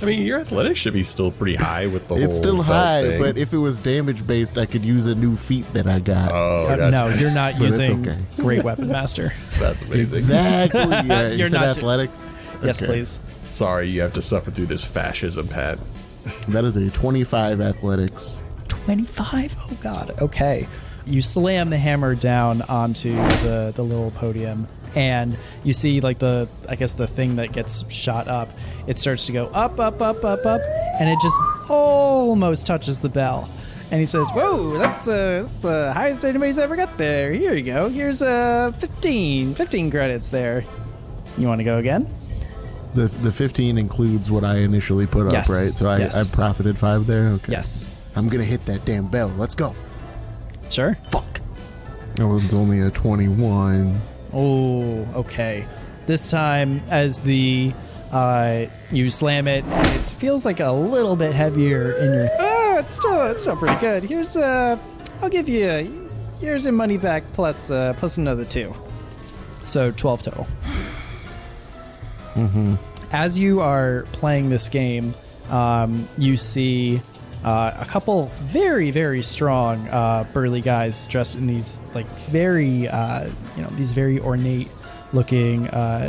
[SPEAKER 2] I mean, your athletics should be still pretty high with the whole
[SPEAKER 5] It's still
[SPEAKER 2] belt
[SPEAKER 5] high,
[SPEAKER 2] thing.
[SPEAKER 5] But if it was damage-based, I could use a new feat that I got.
[SPEAKER 2] Oh, gotcha.
[SPEAKER 1] No, you're not
[SPEAKER 5] But it's
[SPEAKER 1] using
[SPEAKER 5] okay.
[SPEAKER 1] Great Weapon Master.
[SPEAKER 2] That's amazing.
[SPEAKER 5] Exactly. Yeah, you
[SPEAKER 1] You're
[SPEAKER 5] said
[SPEAKER 1] not
[SPEAKER 5] athletics?
[SPEAKER 1] Yes,
[SPEAKER 5] Okay.
[SPEAKER 1] please.
[SPEAKER 2] Sorry, you have to suffer through this fascism, Pat.
[SPEAKER 5] That is a 25 athletics.
[SPEAKER 1] 25? Oh, God. Okay. You slam the hammer down onto the little podium, and you see, like, the thing that gets shot up. It starts to go up, and it just almost touches the bell. And he says, whoa, that's the highest anybody's ever got there. Here you go. Here's 15 credits there. You want to go again?
[SPEAKER 5] The 15 includes what I initially put up,
[SPEAKER 1] Yes.
[SPEAKER 5] right? So I profited 5 there? Okay.
[SPEAKER 1] Yes.
[SPEAKER 5] I'm going to hit that damn bell. Let's go.
[SPEAKER 1] Sure.
[SPEAKER 5] Fuck. That one's only a 21.
[SPEAKER 1] Oh, okay. This time, as the you slam it, and it feels like a little bit heavier in your. Oh, it's still pretty good. Here's I'll give you here's your money back plus another 2, so 12 total. As you are playing this game, you see a couple very, very strong burly guys dressed in these like very these very ornate looking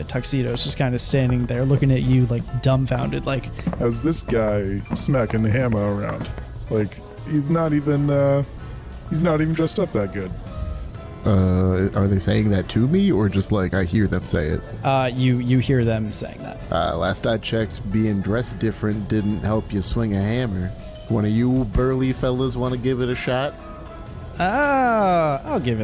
[SPEAKER 1] tuxedos, just kind of standing there looking at you like dumbfounded, like,
[SPEAKER 10] How's this guy smacking the hammer around? Like, he's not even dressed up that good.
[SPEAKER 5] Are they saying that to me, or just like I hear them say it?
[SPEAKER 1] you hear them saying that.
[SPEAKER 5] Last I checked, being dressed different didn't help you swing a hammer. One of you burly fellas want to give it a shot?
[SPEAKER 1] I'll give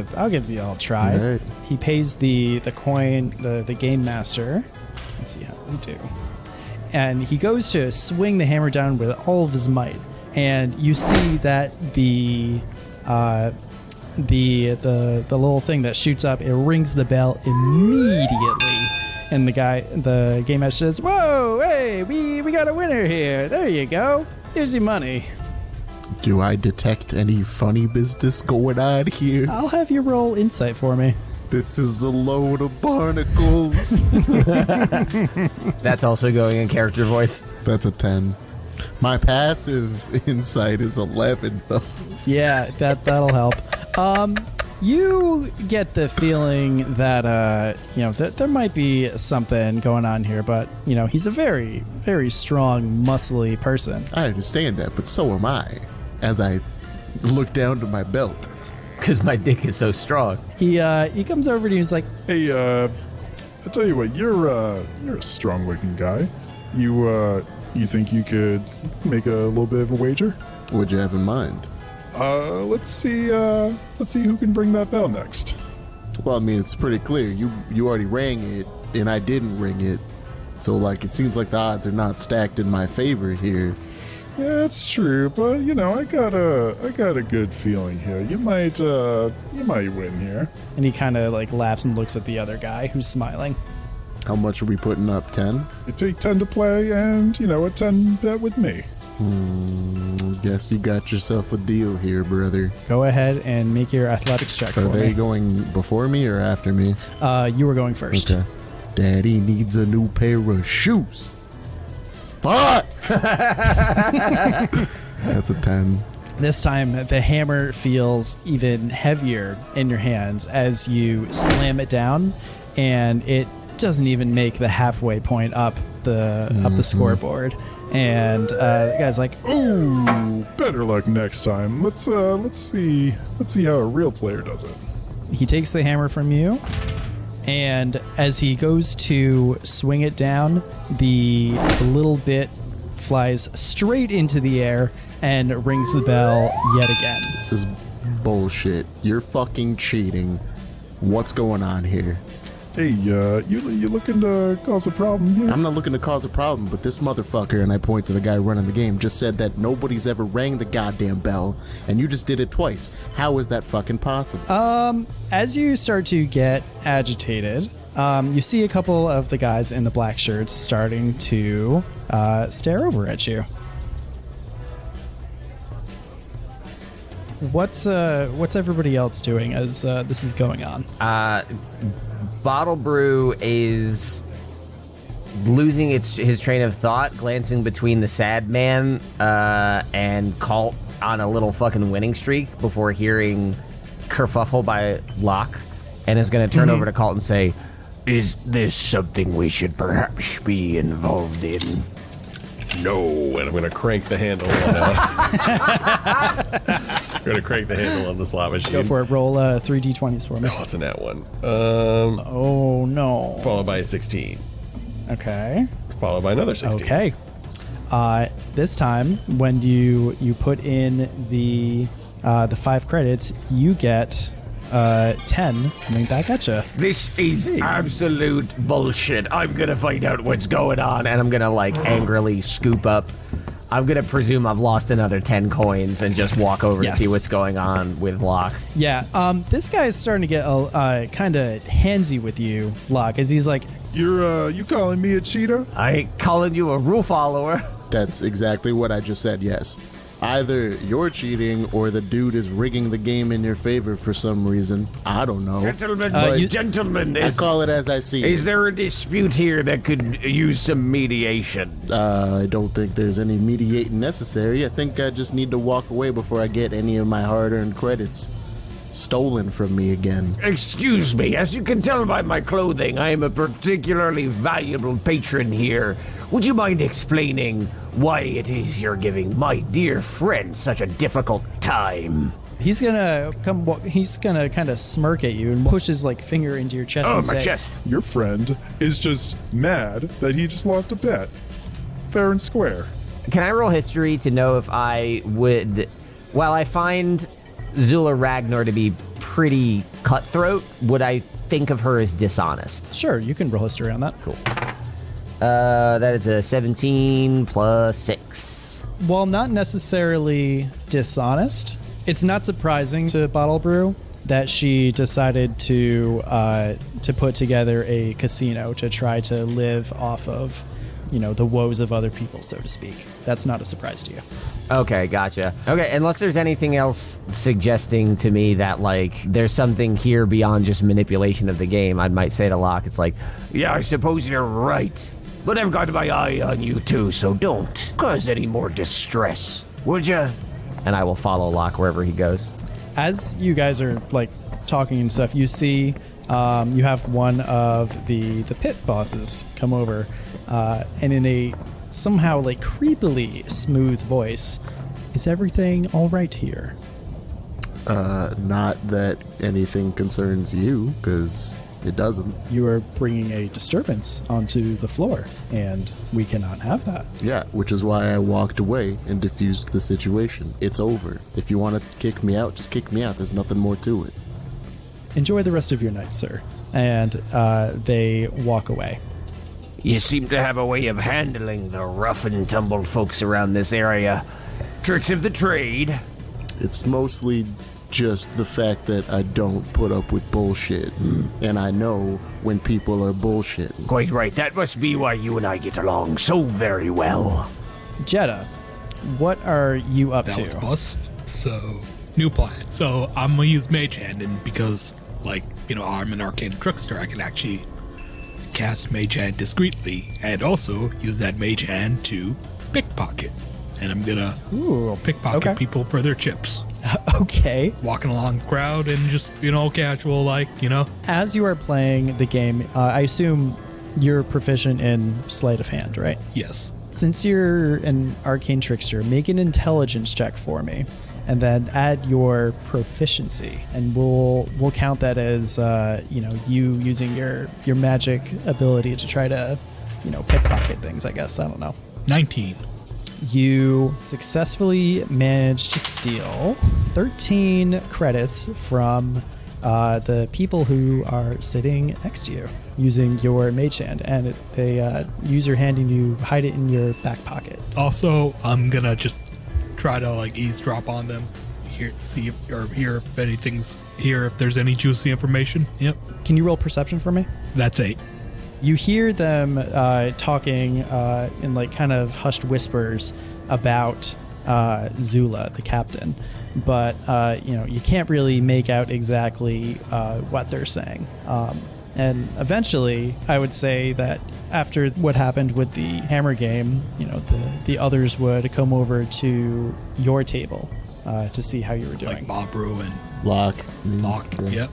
[SPEAKER 1] you all a try.
[SPEAKER 5] All right.
[SPEAKER 1] He pays the coin, the game master. Let's see how we do. And he goes to swing the hammer down with all of his might, and you see that the little thing that shoots up, it rings the bell immediately, and the game master says, "Whoa, hey, we got a winner here. There you go. Here's your money."
[SPEAKER 5] Do I detect any funny business going on here?
[SPEAKER 1] I'll have you roll insight for me.
[SPEAKER 5] This is a load of barnacles.
[SPEAKER 3] That's also going in character voice.
[SPEAKER 5] That's a 10. My passive insight is 11, though.
[SPEAKER 1] Yeah, that'll help. You get the feeling that that there might be something going on here, but he's a very, very strong, muscly person.
[SPEAKER 5] I understand that, but so am I. As I look down to my belt.
[SPEAKER 3] Because my dick is so strong.
[SPEAKER 1] He comes over to you. He's like,
[SPEAKER 10] Hey, I tell you what, you're a strong-looking guy. You think you could make a little bit of a wager?
[SPEAKER 5] What'd you have in mind?
[SPEAKER 10] Let's see who can bring that bell next.
[SPEAKER 5] Well, I mean, it's pretty clear. You already rang it, and I didn't ring it. So, like, it seems like the odds are not stacked in my favor here.
[SPEAKER 10] Yeah, that's true, but I got a good feeling here. You might win here.
[SPEAKER 1] and he kind of like laughs and looks at the other guy who's smiling.
[SPEAKER 5] How much are we putting up? 10?
[SPEAKER 10] You take 10 to play, and a 10 bet with me.
[SPEAKER 5] Guess you got yourself a deal here, brother.
[SPEAKER 1] Go ahead and make your athletics check
[SPEAKER 5] Are
[SPEAKER 1] for
[SPEAKER 5] they
[SPEAKER 1] me.
[SPEAKER 5] going before me or after me?
[SPEAKER 1] You were going first.
[SPEAKER 5] Okay. Daddy needs a new pair of shoes. Fuck! That's a 10.
[SPEAKER 1] This time, the hammer feels even heavier in your hands as you slam it down, and it doesn't even make the halfway point up the scoreboard. And the guy's like,
[SPEAKER 10] Ooh, better luck next time. Let's see how a real player does it.
[SPEAKER 1] he takes the hammer from you, and as he goes to swing it down, the little bit flies straight into the air and rings the bell yet again.
[SPEAKER 5] This is bullshit. You're fucking cheating. What's going on here?
[SPEAKER 10] Hey, you looking to cause a problem here?
[SPEAKER 5] I'm not looking to cause a problem, but this motherfucker, and I point to the guy running the game, just said that nobody's ever rang the goddamn bell, and you just did it twice. How is that fucking possible?
[SPEAKER 1] As you start to get agitated, you see a couple of the guys in the black shirts starting to stare over at you. What's everybody else doing as this is going on?
[SPEAKER 3] Bottlebrew is losing his train of thought, glancing between the sad man and Kalt on a little fucking winning streak before hearing kerfuffle by Locke, and is going to turn over to Kalt and say,
[SPEAKER 6] Is this something we should perhaps be involved in?
[SPEAKER 2] No, and I'm gonna crank the handle on I'm gonna crank the handle on the slot machine.
[SPEAKER 1] Go for it. Roll 3 d20s for me.
[SPEAKER 2] Oh, it's a nat one.
[SPEAKER 1] Oh no.
[SPEAKER 2] Followed by a 16.
[SPEAKER 1] Okay.
[SPEAKER 2] Followed by another 16.
[SPEAKER 1] Okay. This time, when you put in the 5 credits, you get 10 coming back at you.
[SPEAKER 6] This is absolute bullshit. I'm gonna find out what's going on.
[SPEAKER 3] and I'm going to like angrily scoop up. I'm going to presume I've lost another 10 coins and just walk over to see what's going on with Locke.
[SPEAKER 1] Yeah, this guy is starting to get kind of handsy with you, Locke, as he's like,
[SPEAKER 10] You calling me a cheater?
[SPEAKER 3] I ain't calling you a rule follower.
[SPEAKER 5] That's exactly what I just said, yes. Either you're cheating or the dude is rigging the game in your favor for some reason. I don't know.
[SPEAKER 6] Gentlemen,
[SPEAKER 5] I call it as I see it.
[SPEAKER 6] is there a dispute here that could use some mediation?
[SPEAKER 5] I don't think there's any mediating necessary. I think I just need to walk away before I get any of my hard-earned credits stolen from me again.
[SPEAKER 6] Excuse me, as you can tell by my clothing, I am a particularly valuable patron here. Would you mind explaining why it is you're giving my dear friend such a difficult time?
[SPEAKER 1] he's gonna kind of smirk at you and push his like finger into your chest and
[SPEAKER 6] my
[SPEAKER 1] say,
[SPEAKER 6] chest.
[SPEAKER 10] Your friend is just mad that he just lost a bet. Fair and square.
[SPEAKER 3] Can I roll history to know if I would, while I find Zula Ragnar to be pretty cutthroat, would I think of her as dishonest?
[SPEAKER 1] Sure, you can roll history on that.
[SPEAKER 3] Cool. That is a 17 plus 6.
[SPEAKER 1] While not necessarily dishonest, it's not surprising to Bottlebrew that she decided to put together a casino to try to live off of, the woes of other people, so to speak. That's not a surprise to you.
[SPEAKER 3] Okay, gotcha. Okay, unless there's anything else suggesting to me that, like, there's something here beyond just manipulation of the game, I might say to Locke, it's like,
[SPEAKER 6] Yeah, I suppose you're right. But I've got my eye on you too, so don't cause any more distress, would ya?
[SPEAKER 3] and I will follow Locke wherever he goes.
[SPEAKER 1] As you guys are like talking and stuff, you see you have one of the pit bosses come over, and in a somehow like creepily smooth voice, "Is everything all right here?"
[SPEAKER 5] Not that anything concerns you, because it doesn't.
[SPEAKER 1] You are bringing a disturbance onto the floor, and we cannot have that.
[SPEAKER 5] Yeah, which is why I walked away and diffused the situation. It's over. If you want to kick me out, just kick me out. There's nothing more to it.
[SPEAKER 1] Enjoy the rest of your night, sir. And they walk away.
[SPEAKER 6] You seem to have a way of handling the rough and tumble folks around this area. Tricks of the trade.
[SPEAKER 5] It's mostly just the fact that I don't put up with bullshit. And I know when people are bullshitting.
[SPEAKER 6] Quite right. That must be why you and I get along so very well.
[SPEAKER 1] Jeddah, what are you up
[SPEAKER 4] That
[SPEAKER 1] to?
[SPEAKER 4] was bust. So, new plan. So, I'm going to use Mage Hand, and because, I'm an arcane trickster, I can actually cast Mage Hand discreetly, and also use that Mage Hand to pickpocket. And I'm going to pickpocket people for their chips.
[SPEAKER 1] Okay.
[SPEAKER 4] Walking along the crowd and just, casual,
[SPEAKER 1] As you are playing the game, I assume you're proficient in sleight of hand, right?
[SPEAKER 4] Yes.
[SPEAKER 1] Since you're an arcane trickster, make an intelligence check for me, and then add your proficiency, and we'll count that as you using your magic ability to try to pickpocket things. I guess, I don't know.
[SPEAKER 4] 19.
[SPEAKER 1] You successfully managed to steal 13 credits from the people who are sitting next to you using your mage hand, and they use your hand and you hide it in your back pocket.
[SPEAKER 4] Also, I'm gonna just try to eavesdrop on them, hear if anything's here, if there's any juicy information. Yep.
[SPEAKER 1] Can you roll perception for me?
[SPEAKER 4] That's 8.
[SPEAKER 1] You hear them talking in kind of hushed whispers about Zula, the captain, but you can't really make out exactly what they're saying. And eventually, I would say that after what happened with the hammer game, the others would come over to your table to see how you were doing.
[SPEAKER 4] Like Bottlebrew and
[SPEAKER 5] Locke.
[SPEAKER 4] Yep.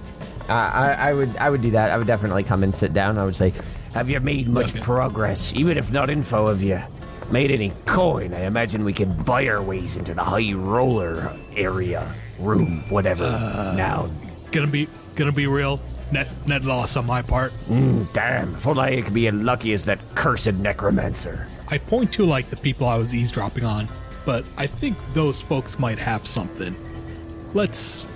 [SPEAKER 3] I would do that. I would definitely come and sit down. I would say,
[SPEAKER 6] Have you made much progress? Even if not info, have you made any coin? I imagine we can buy our ways into the high roller area, room, whatever. Now,
[SPEAKER 4] Gonna be real. Net loss on my part.
[SPEAKER 6] Damn, if only I could be as lucky as that cursed necromancer.
[SPEAKER 4] I point to the people I was eavesdropping on, but I think those folks might have something. Let's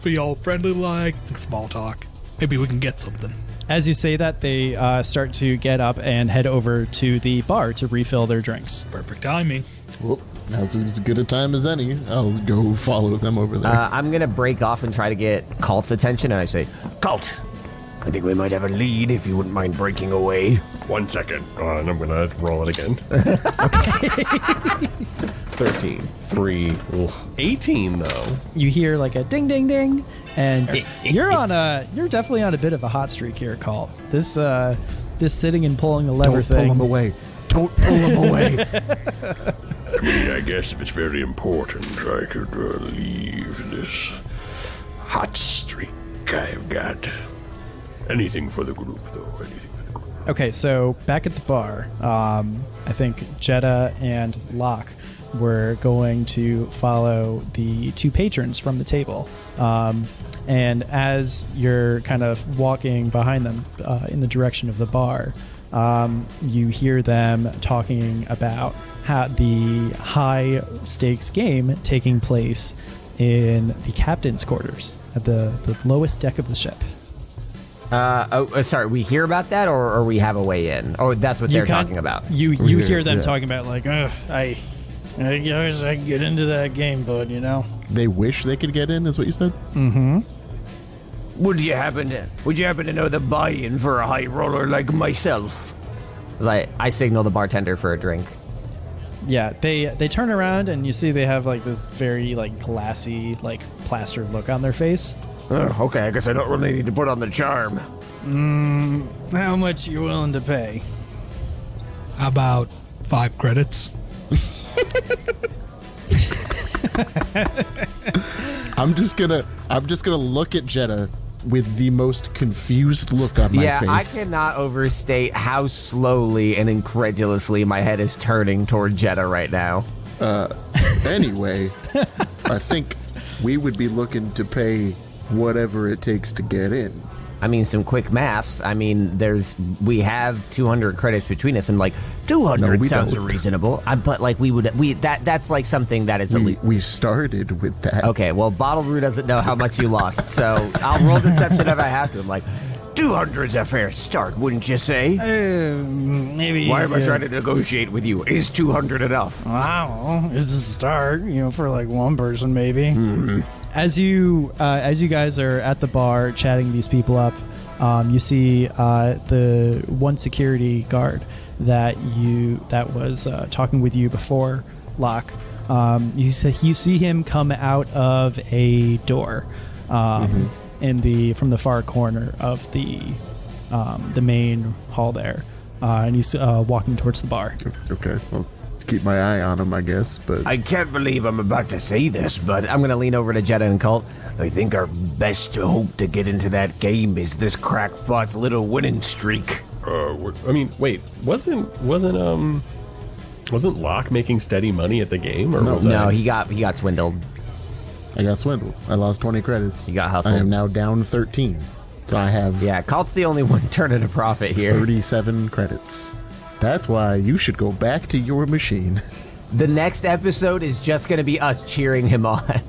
[SPEAKER 4] be all friendly, some small talk. Maybe we can get something.
[SPEAKER 1] As you say that, they start to get up and head over to the bar to refill their drinks.
[SPEAKER 4] Perfect timing.
[SPEAKER 5] Well, now's as good a time as any. I'll go follow them over there.
[SPEAKER 3] I'm going to break off and try to get Kalt's attention, and I say,
[SPEAKER 6] Kalt, I think we might have a lead if you wouldn't mind breaking away.
[SPEAKER 2] 1 second, and I'm gonna roll it again. 13, 3, 18 though.
[SPEAKER 1] You hear a ding, ding, ding, and you're definitely on a bit of a hot streak here, Kalt. This sitting and pulling the lever
[SPEAKER 5] Don't
[SPEAKER 1] thing.
[SPEAKER 5] pull him away. Don't pull him away.
[SPEAKER 2] I guess if it's very important, I could leave this hot streak I've got. Anything for the group, though. Anything for the group.
[SPEAKER 1] Okay, so back at the bar, I think Jetta and Locke were going to follow the two patrons from the table. And as you're kind of walking behind them in the direction of the bar, you hear them talking about how the high stakes game taking place in the captain's quarters at the lowest deck of the ship.
[SPEAKER 3] sorry, we hear about that, or we have a way in? Oh, that's what they're talking about.
[SPEAKER 1] You hear them talking about I guess I can get into that game, bud,
[SPEAKER 5] They wish they could get in, is what you said?
[SPEAKER 1] Mm-hmm.
[SPEAKER 6] Would you happen to know the buy-in for a high roller like myself?
[SPEAKER 3] I signal the bartender for a drink.
[SPEAKER 1] Yeah, they turn around and you see they have this very glassy plastered look on their face.
[SPEAKER 6] Oh, okay, I guess I don't really need to put on the charm.
[SPEAKER 1] How much you willing to pay?
[SPEAKER 4] How about 5 credits?
[SPEAKER 5] I'm just gonna look at Jetta with the most confused look on my face.
[SPEAKER 3] I cannot overstate how slowly and incredulously my head is turning toward Jetta right now.
[SPEAKER 5] Anyway, I think we would be looking to pay whatever it takes to get in.
[SPEAKER 3] I mean, some quick maths. I mean, we have 200 credits between us, and 200 sounds reasonable. But that's something that is elite.
[SPEAKER 5] We started with that.
[SPEAKER 3] Okay, well, Bottlebrew doesn't know how much you lost, so I'll roll deception if I have to. I'm
[SPEAKER 6] 200's a fair start, wouldn't you say?
[SPEAKER 1] Maybe.
[SPEAKER 6] Why am I trying to negotiate with you? Is 200 enough?
[SPEAKER 1] Wow, it's a start. For one person, maybe.
[SPEAKER 6] Mm-hmm.
[SPEAKER 1] As you guys are at the bar chatting these people up, you see the one security guard that was talking with you before Locke. You see him come out of a door in from the far corner of the main hall there, and he's walking towards the bar.
[SPEAKER 5] Okay, well, keep my eye on him, I guess. But
[SPEAKER 6] I can't believe I'm about to say this, but
[SPEAKER 3] I'm going to lean over to Jetta and Kalt.
[SPEAKER 6] I think our best hope to get into that game is this crackpot's little winning streak.
[SPEAKER 11] Wait, wasn't Locke making steady money at the game, or
[SPEAKER 3] no? He got swindled.
[SPEAKER 5] I got swindled. I lost 20 credits.
[SPEAKER 3] You got hustled.
[SPEAKER 5] I am now down 13. So I have
[SPEAKER 3] Kalt's the only one turning a profit here.
[SPEAKER 5] 37 credits. That's why you should go back to your machine.
[SPEAKER 3] The next episode is just going to be us cheering him on.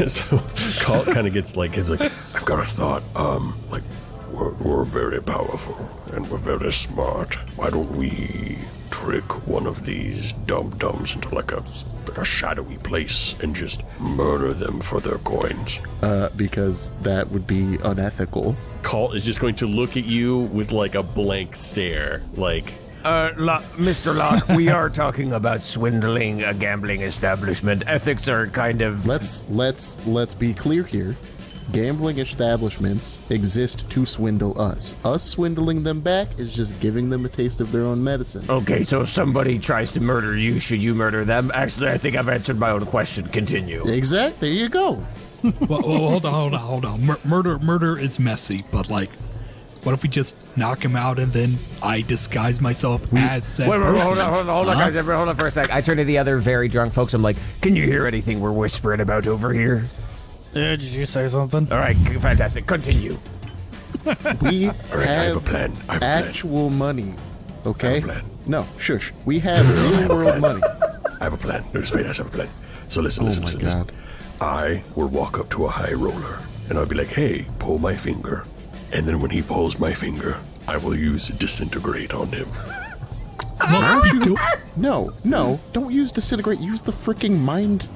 [SPEAKER 11] So Kalt kind of gets he's like,
[SPEAKER 2] I've got a thought. We're very powerful and we're very smart. Why don't we trick one of these dum-dums into like a shadowy place and just murder them for their coins?
[SPEAKER 5] Because that would be unethical.
[SPEAKER 11] Kalt is just going to look at you with like a blank stare, like...
[SPEAKER 6] Mr. Locke, we are talking about swindling a gambling establishment. Ethics are kind of...
[SPEAKER 5] Let's be clear here. Gambling establishments exist to swindle us. Us swindling them back is just giving them a taste of their own medicine.
[SPEAKER 6] Okay, so if somebody tries to murder you, should you murder them? Actually, I think I've answered my own question. Continue.
[SPEAKER 5] Exactly. There you go.
[SPEAKER 4] well, hold on. Murder is messy, but what if we just knock him out and then I disguise myself as said person?
[SPEAKER 3] Hold on, guys. Hold on for a sec. I turn to the other very drunk folks. I'm like,
[SPEAKER 6] can you hear anything we're whispering about over here?
[SPEAKER 1] Did you say something?
[SPEAKER 6] All right, fantastic. Continue.
[SPEAKER 5] We
[SPEAKER 2] I have a plan.
[SPEAKER 5] Actual money, okay?
[SPEAKER 2] I have a plan.
[SPEAKER 5] No, shush. We have real world money.
[SPEAKER 2] I have a plan. No, just wait, I have a plan. So listen.
[SPEAKER 5] God.
[SPEAKER 2] I will walk up to a high roller and I'll be like, hey, pull my finger. And then when he pulls my finger, I will use disintegrate on him.
[SPEAKER 5] No, don't use disintegrate. Use the freaking mind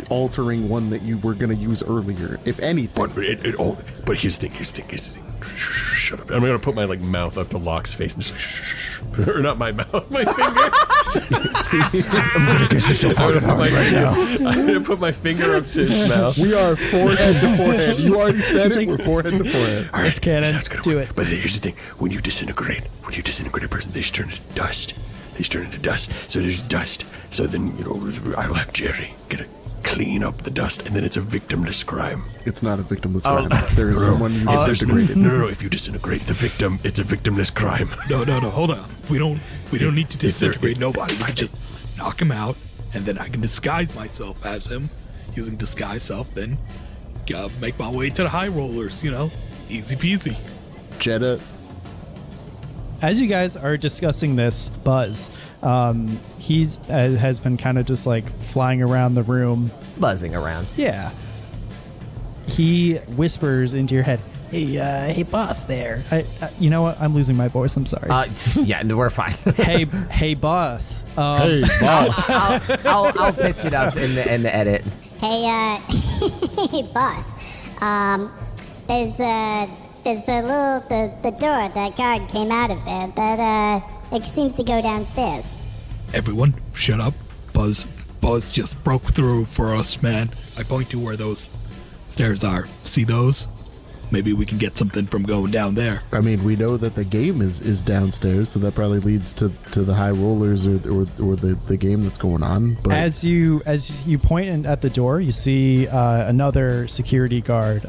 [SPEAKER 5] altering one that you were going to use earlier, if anything.
[SPEAKER 2] But here's the thing. Shut up.
[SPEAKER 11] I'm going to put my mouth up to Locke's face and just shh. Or not my mouth, my finger. I'm going to put my finger up to his mouth.
[SPEAKER 5] We are forehead to forehead. You already said it. We're forehead to forehead.
[SPEAKER 2] All right,
[SPEAKER 1] it's canon.
[SPEAKER 2] Do it. But here's the thing. When you disintegrate a person, they just turn into dust. So there's dust. So then, I'll have Jerry clean up the dust, and then it's a victimless crime.
[SPEAKER 5] It's not a victimless crime. There is someone you disintegrated.
[SPEAKER 2] No. If you disintegrate the victim, it's a victimless crime.
[SPEAKER 4] No. Hold on. We don't need to disintegrate nobody. We can just knock him out, and then I can disguise myself as him using disguise self. Then make my way to the high rollers. Easy peasy.
[SPEAKER 5] Jetta.
[SPEAKER 1] As you guys are discussing this, Buzz, he's has been kind of just flying around the room,
[SPEAKER 3] buzzing around.
[SPEAKER 1] Yeah. He whispers into your head, "Hey, boss, there. You know what? I'm losing my voice. I'm sorry.
[SPEAKER 3] No, we're fine.
[SPEAKER 1] hey, boss.
[SPEAKER 5] Hey, boss.
[SPEAKER 3] I'll pitch it up in the edit.
[SPEAKER 9] Hey, hey, boss. There's the door that guard came out of there, but it seems to go downstairs.
[SPEAKER 4] Everyone, shut up. Buzz just broke through for us, man. I point to where those stairs are. See those? Maybe we can get something from going down there.
[SPEAKER 5] I mean, we know that the game is downstairs, so that probably leads to the high rollers or the game that's going on. But
[SPEAKER 1] as you point at the door, you see another security guard,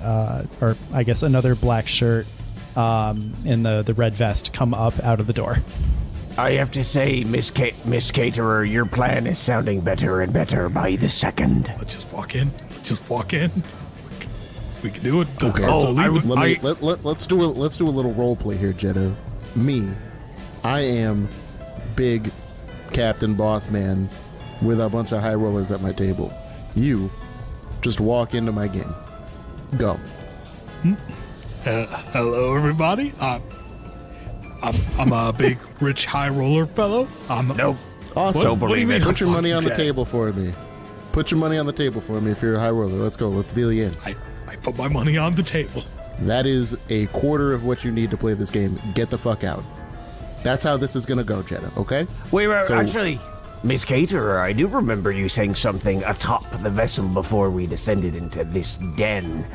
[SPEAKER 1] or I guess another black shirt in the red vest, come up out of the door.
[SPEAKER 6] I have to say, Miss Caterer, your plan is sounding better and better by the second.
[SPEAKER 4] Let's just walk in. We can do it.
[SPEAKER 5] Okay. Let's do a little role play here, Jetta. Me, I am big Captain Boss Man with a bunch of high rollers at my table. You just walk into my game. Go.
[SPEAKER 4] Hello, everybody. I'm a big, rich, high roller fellow.
[SPEAKER 6] Nope.
[SPEAKER 5] Awesome.
[SPEAKER 6] What do you mean?
[SPEAKER 5] Put your money on the table for me. Put your money on the table for me if you're a high roller. Let's go. Let's deal you in.
[SPEAKER 4] I put my money on the table.
[SPEAKER 5] That is a quarter of what you need to play this game. Get the fuck out. That's how this is going to go, Jetta, okay?
[SPEAKER 6] Wait, actually, Miss Caterer, I do remember you saying something atop the vessel before we descended into this den.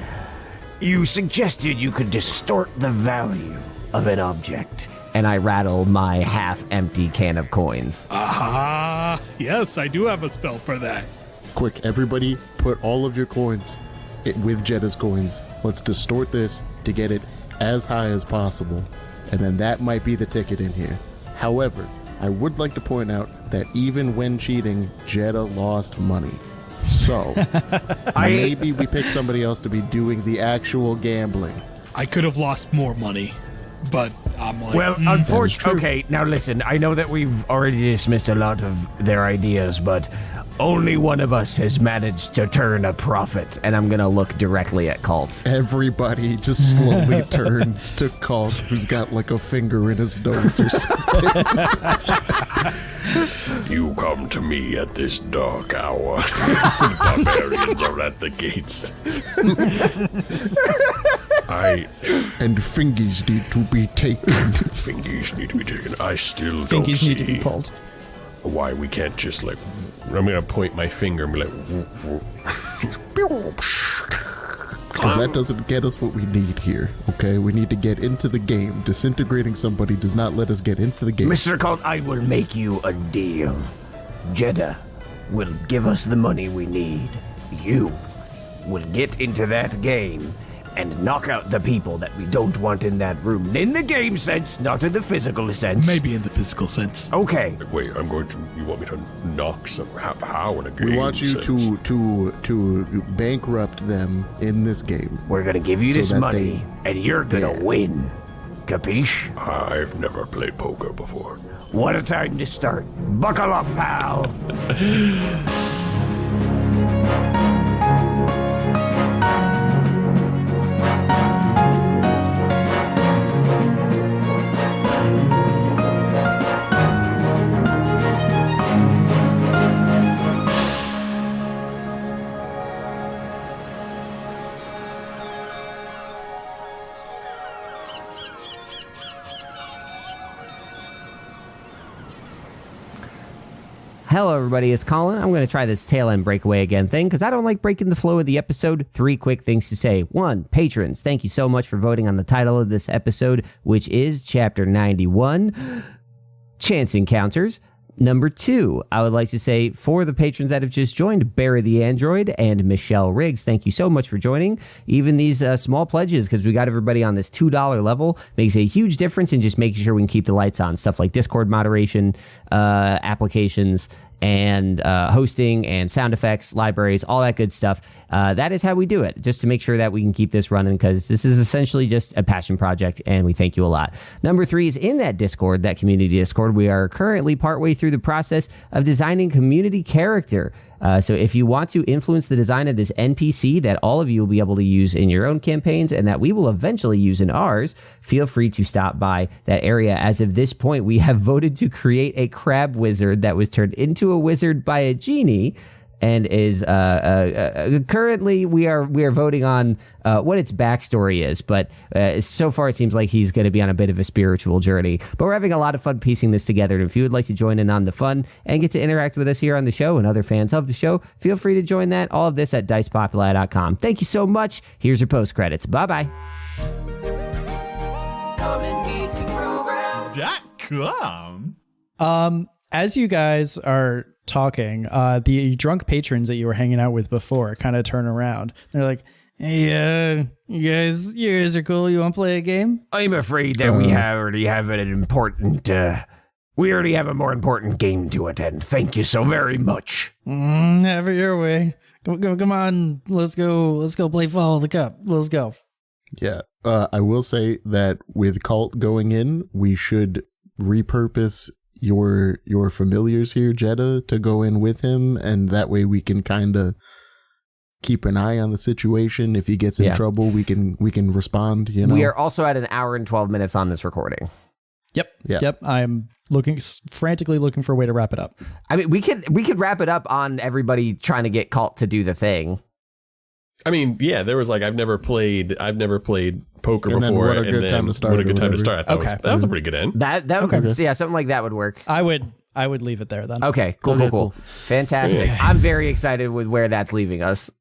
[SPEAKER 6] You suggested you could distort the value of an object.
[SPEAKER 3] And I rattle my half-empty can of coins.
[SPEAKER 4] Aha! Yes, I do have a spell for that.
[SPEAKER 5] Quick, everybody, put all of your coins with Jedda's coins. Let's distort this to get it as high as possible. And then that might be the ticket in here. However, I would like to point out that even when cheating, Jeddah lost money. So, maybe we pick somebody else to be doing the actual gambling.
[SPEAKER 4] I could have lost more money, but I'm like...
[SPEAKER 6] Well, unfortunately... Okay, now listen, I know that we've already dismissed a lot of their ideas, but only one of us has managed to turn a profit.
[SPEAKER 3] And I'm going to look directly at Kalt.
[SPEAKER 5] Everybody just slowly turns to Kalt, who's got like a finger in his nose or something.
[SPEAKER 2] You come to me at this dark hour. The barbarians are at the gates.
[SPEAKER 5] And fingies need to be taken.
[SPEAKER 2] Fingies need to be taken. I still don't
[SPEAKER 1] Fingies
[SPEAKER 2] see
[SPEAKER 1] need to be pulled.
[SPEAKER 2] why we can't just like...
[SPEAKER 11] I'm gonna point my finger and be like,
[SPEAKER 5] Because that doesn't get us what we need here, okay? We need to get into the game. Disintegrating somebody does not let us get into the game.
[SPEAKER 6] Mr. Kalt, I will make you a deal. Jeddah will give us the money we need. You will get into that game and knock out the people that we don't want in that room. In the game sense, not in the physical sense.
[SPEAKER 4] Maybe in the physical sense.
[SPEAKER 6] Okay.
[SPEAKER 2] Wait, you want me to knock some... How in a game
[SPEAKER 5] We want you
[SPEAKER 2] sense?
[SPEAKER 5] to bankrupt them in this game.
[SPEAKER 6] We're gonna give you
[SPEAKER 5] So
[SPEAKER 6] this
[SPEAKER 5] that
[SPEAKER 6] money, and you're gonna win. Capiche?
[SPEAKER 2] I've never played poker before.
[SPEAKER 6] What a time to start. Buckle up, pal.
[SPEAKER 3] Hello, everybody. It's Colin. I'm going to try this tail end breakaway again thing because I don't like breaking the flow of the episode. 3 quick things to say. 1, patrons, thank you so much for voting on the title of this episode, which is Chapter 91, Chance Encounters. Number 2, I would like to say for the patrons that have just joined, Barry the Android and Michelle Riggs, thank you so much for joining. Even these small pledges, because we got everybody on this $2 level, makes a huge difference in just making sure we can keep the lights on. Stuff like Discord moderation, applications, and hosting and sound effects, libraries, all that good stuff. That is how we do it, just to make sure that we can keep this running, because this is essentially just a passion project, and we thank you a lot. Number 3 is in that Discord, that community Discord. We are currently partway through the process of designing community character. So if you want to influence the design of this NPC that all of you will be able to use in your own campaigns and that we will eventually use in ours, feel free to stop by that area. As of this point, we have voted to create a crab wizard that was turned into a wizard by a genie, and is currently we are voting on what its backstory is, but so far it seems like he's going to be on a bit of a spiritual journey. But we're having a lot of fun piecing this together, and if you would like to join in on the fun and get to interact with us here on the show and other fans of the show, feel free to join that. All of this at dicepopuli.com. Thank you so much. Here's your post credits. Bye bye.
[SPEAKER 1] As you guys are talking, the drunk patrons that you were hanging out with before kind of turn around. They're like, "Hey, you guys are cool. You want to play a game?"
[SPEAKER 6] I'm afraid that we already have an important. We already have a more important game to attend. Thank you so very much.
[SPEAKER 1] Have it your way. Come on, let's go play Follow the Cup. Let's go.
[SPEAKER 5] Yeah, I will say that with Kalt going in, we should repurpose your familiars here, Jeddah, to go in with him, and that way we can kind of keep an eye on the situation. If he gets in trouble, we can respond. You know,
[SPEAKER 3] we are also at 1 hour and 12 minutes on this recording.
[SPEAKER 1] Yep. I'm frantically looking for a way to wrap it up.
[SPEAKER 3] I mean, we could wrap it up on everybody trying to get Kalt to do the thing.
[SPEAKER 11] I mean, yeah, there was like I've never played poker
[SPEAKER 5] and
[SPEAKER 11] before,
[SPEAKER 5] what a good time to start.
[SPEAKER 11] What a good time to start. That was a pretty good end.
[SPEAKER 3] That would, yeah, something like that would work.
[SPEAKER 1] I would I would leave it there then.
[SPEAKER 3] Okay, cool. Fantastic. I'm very excited with where that's leaving us.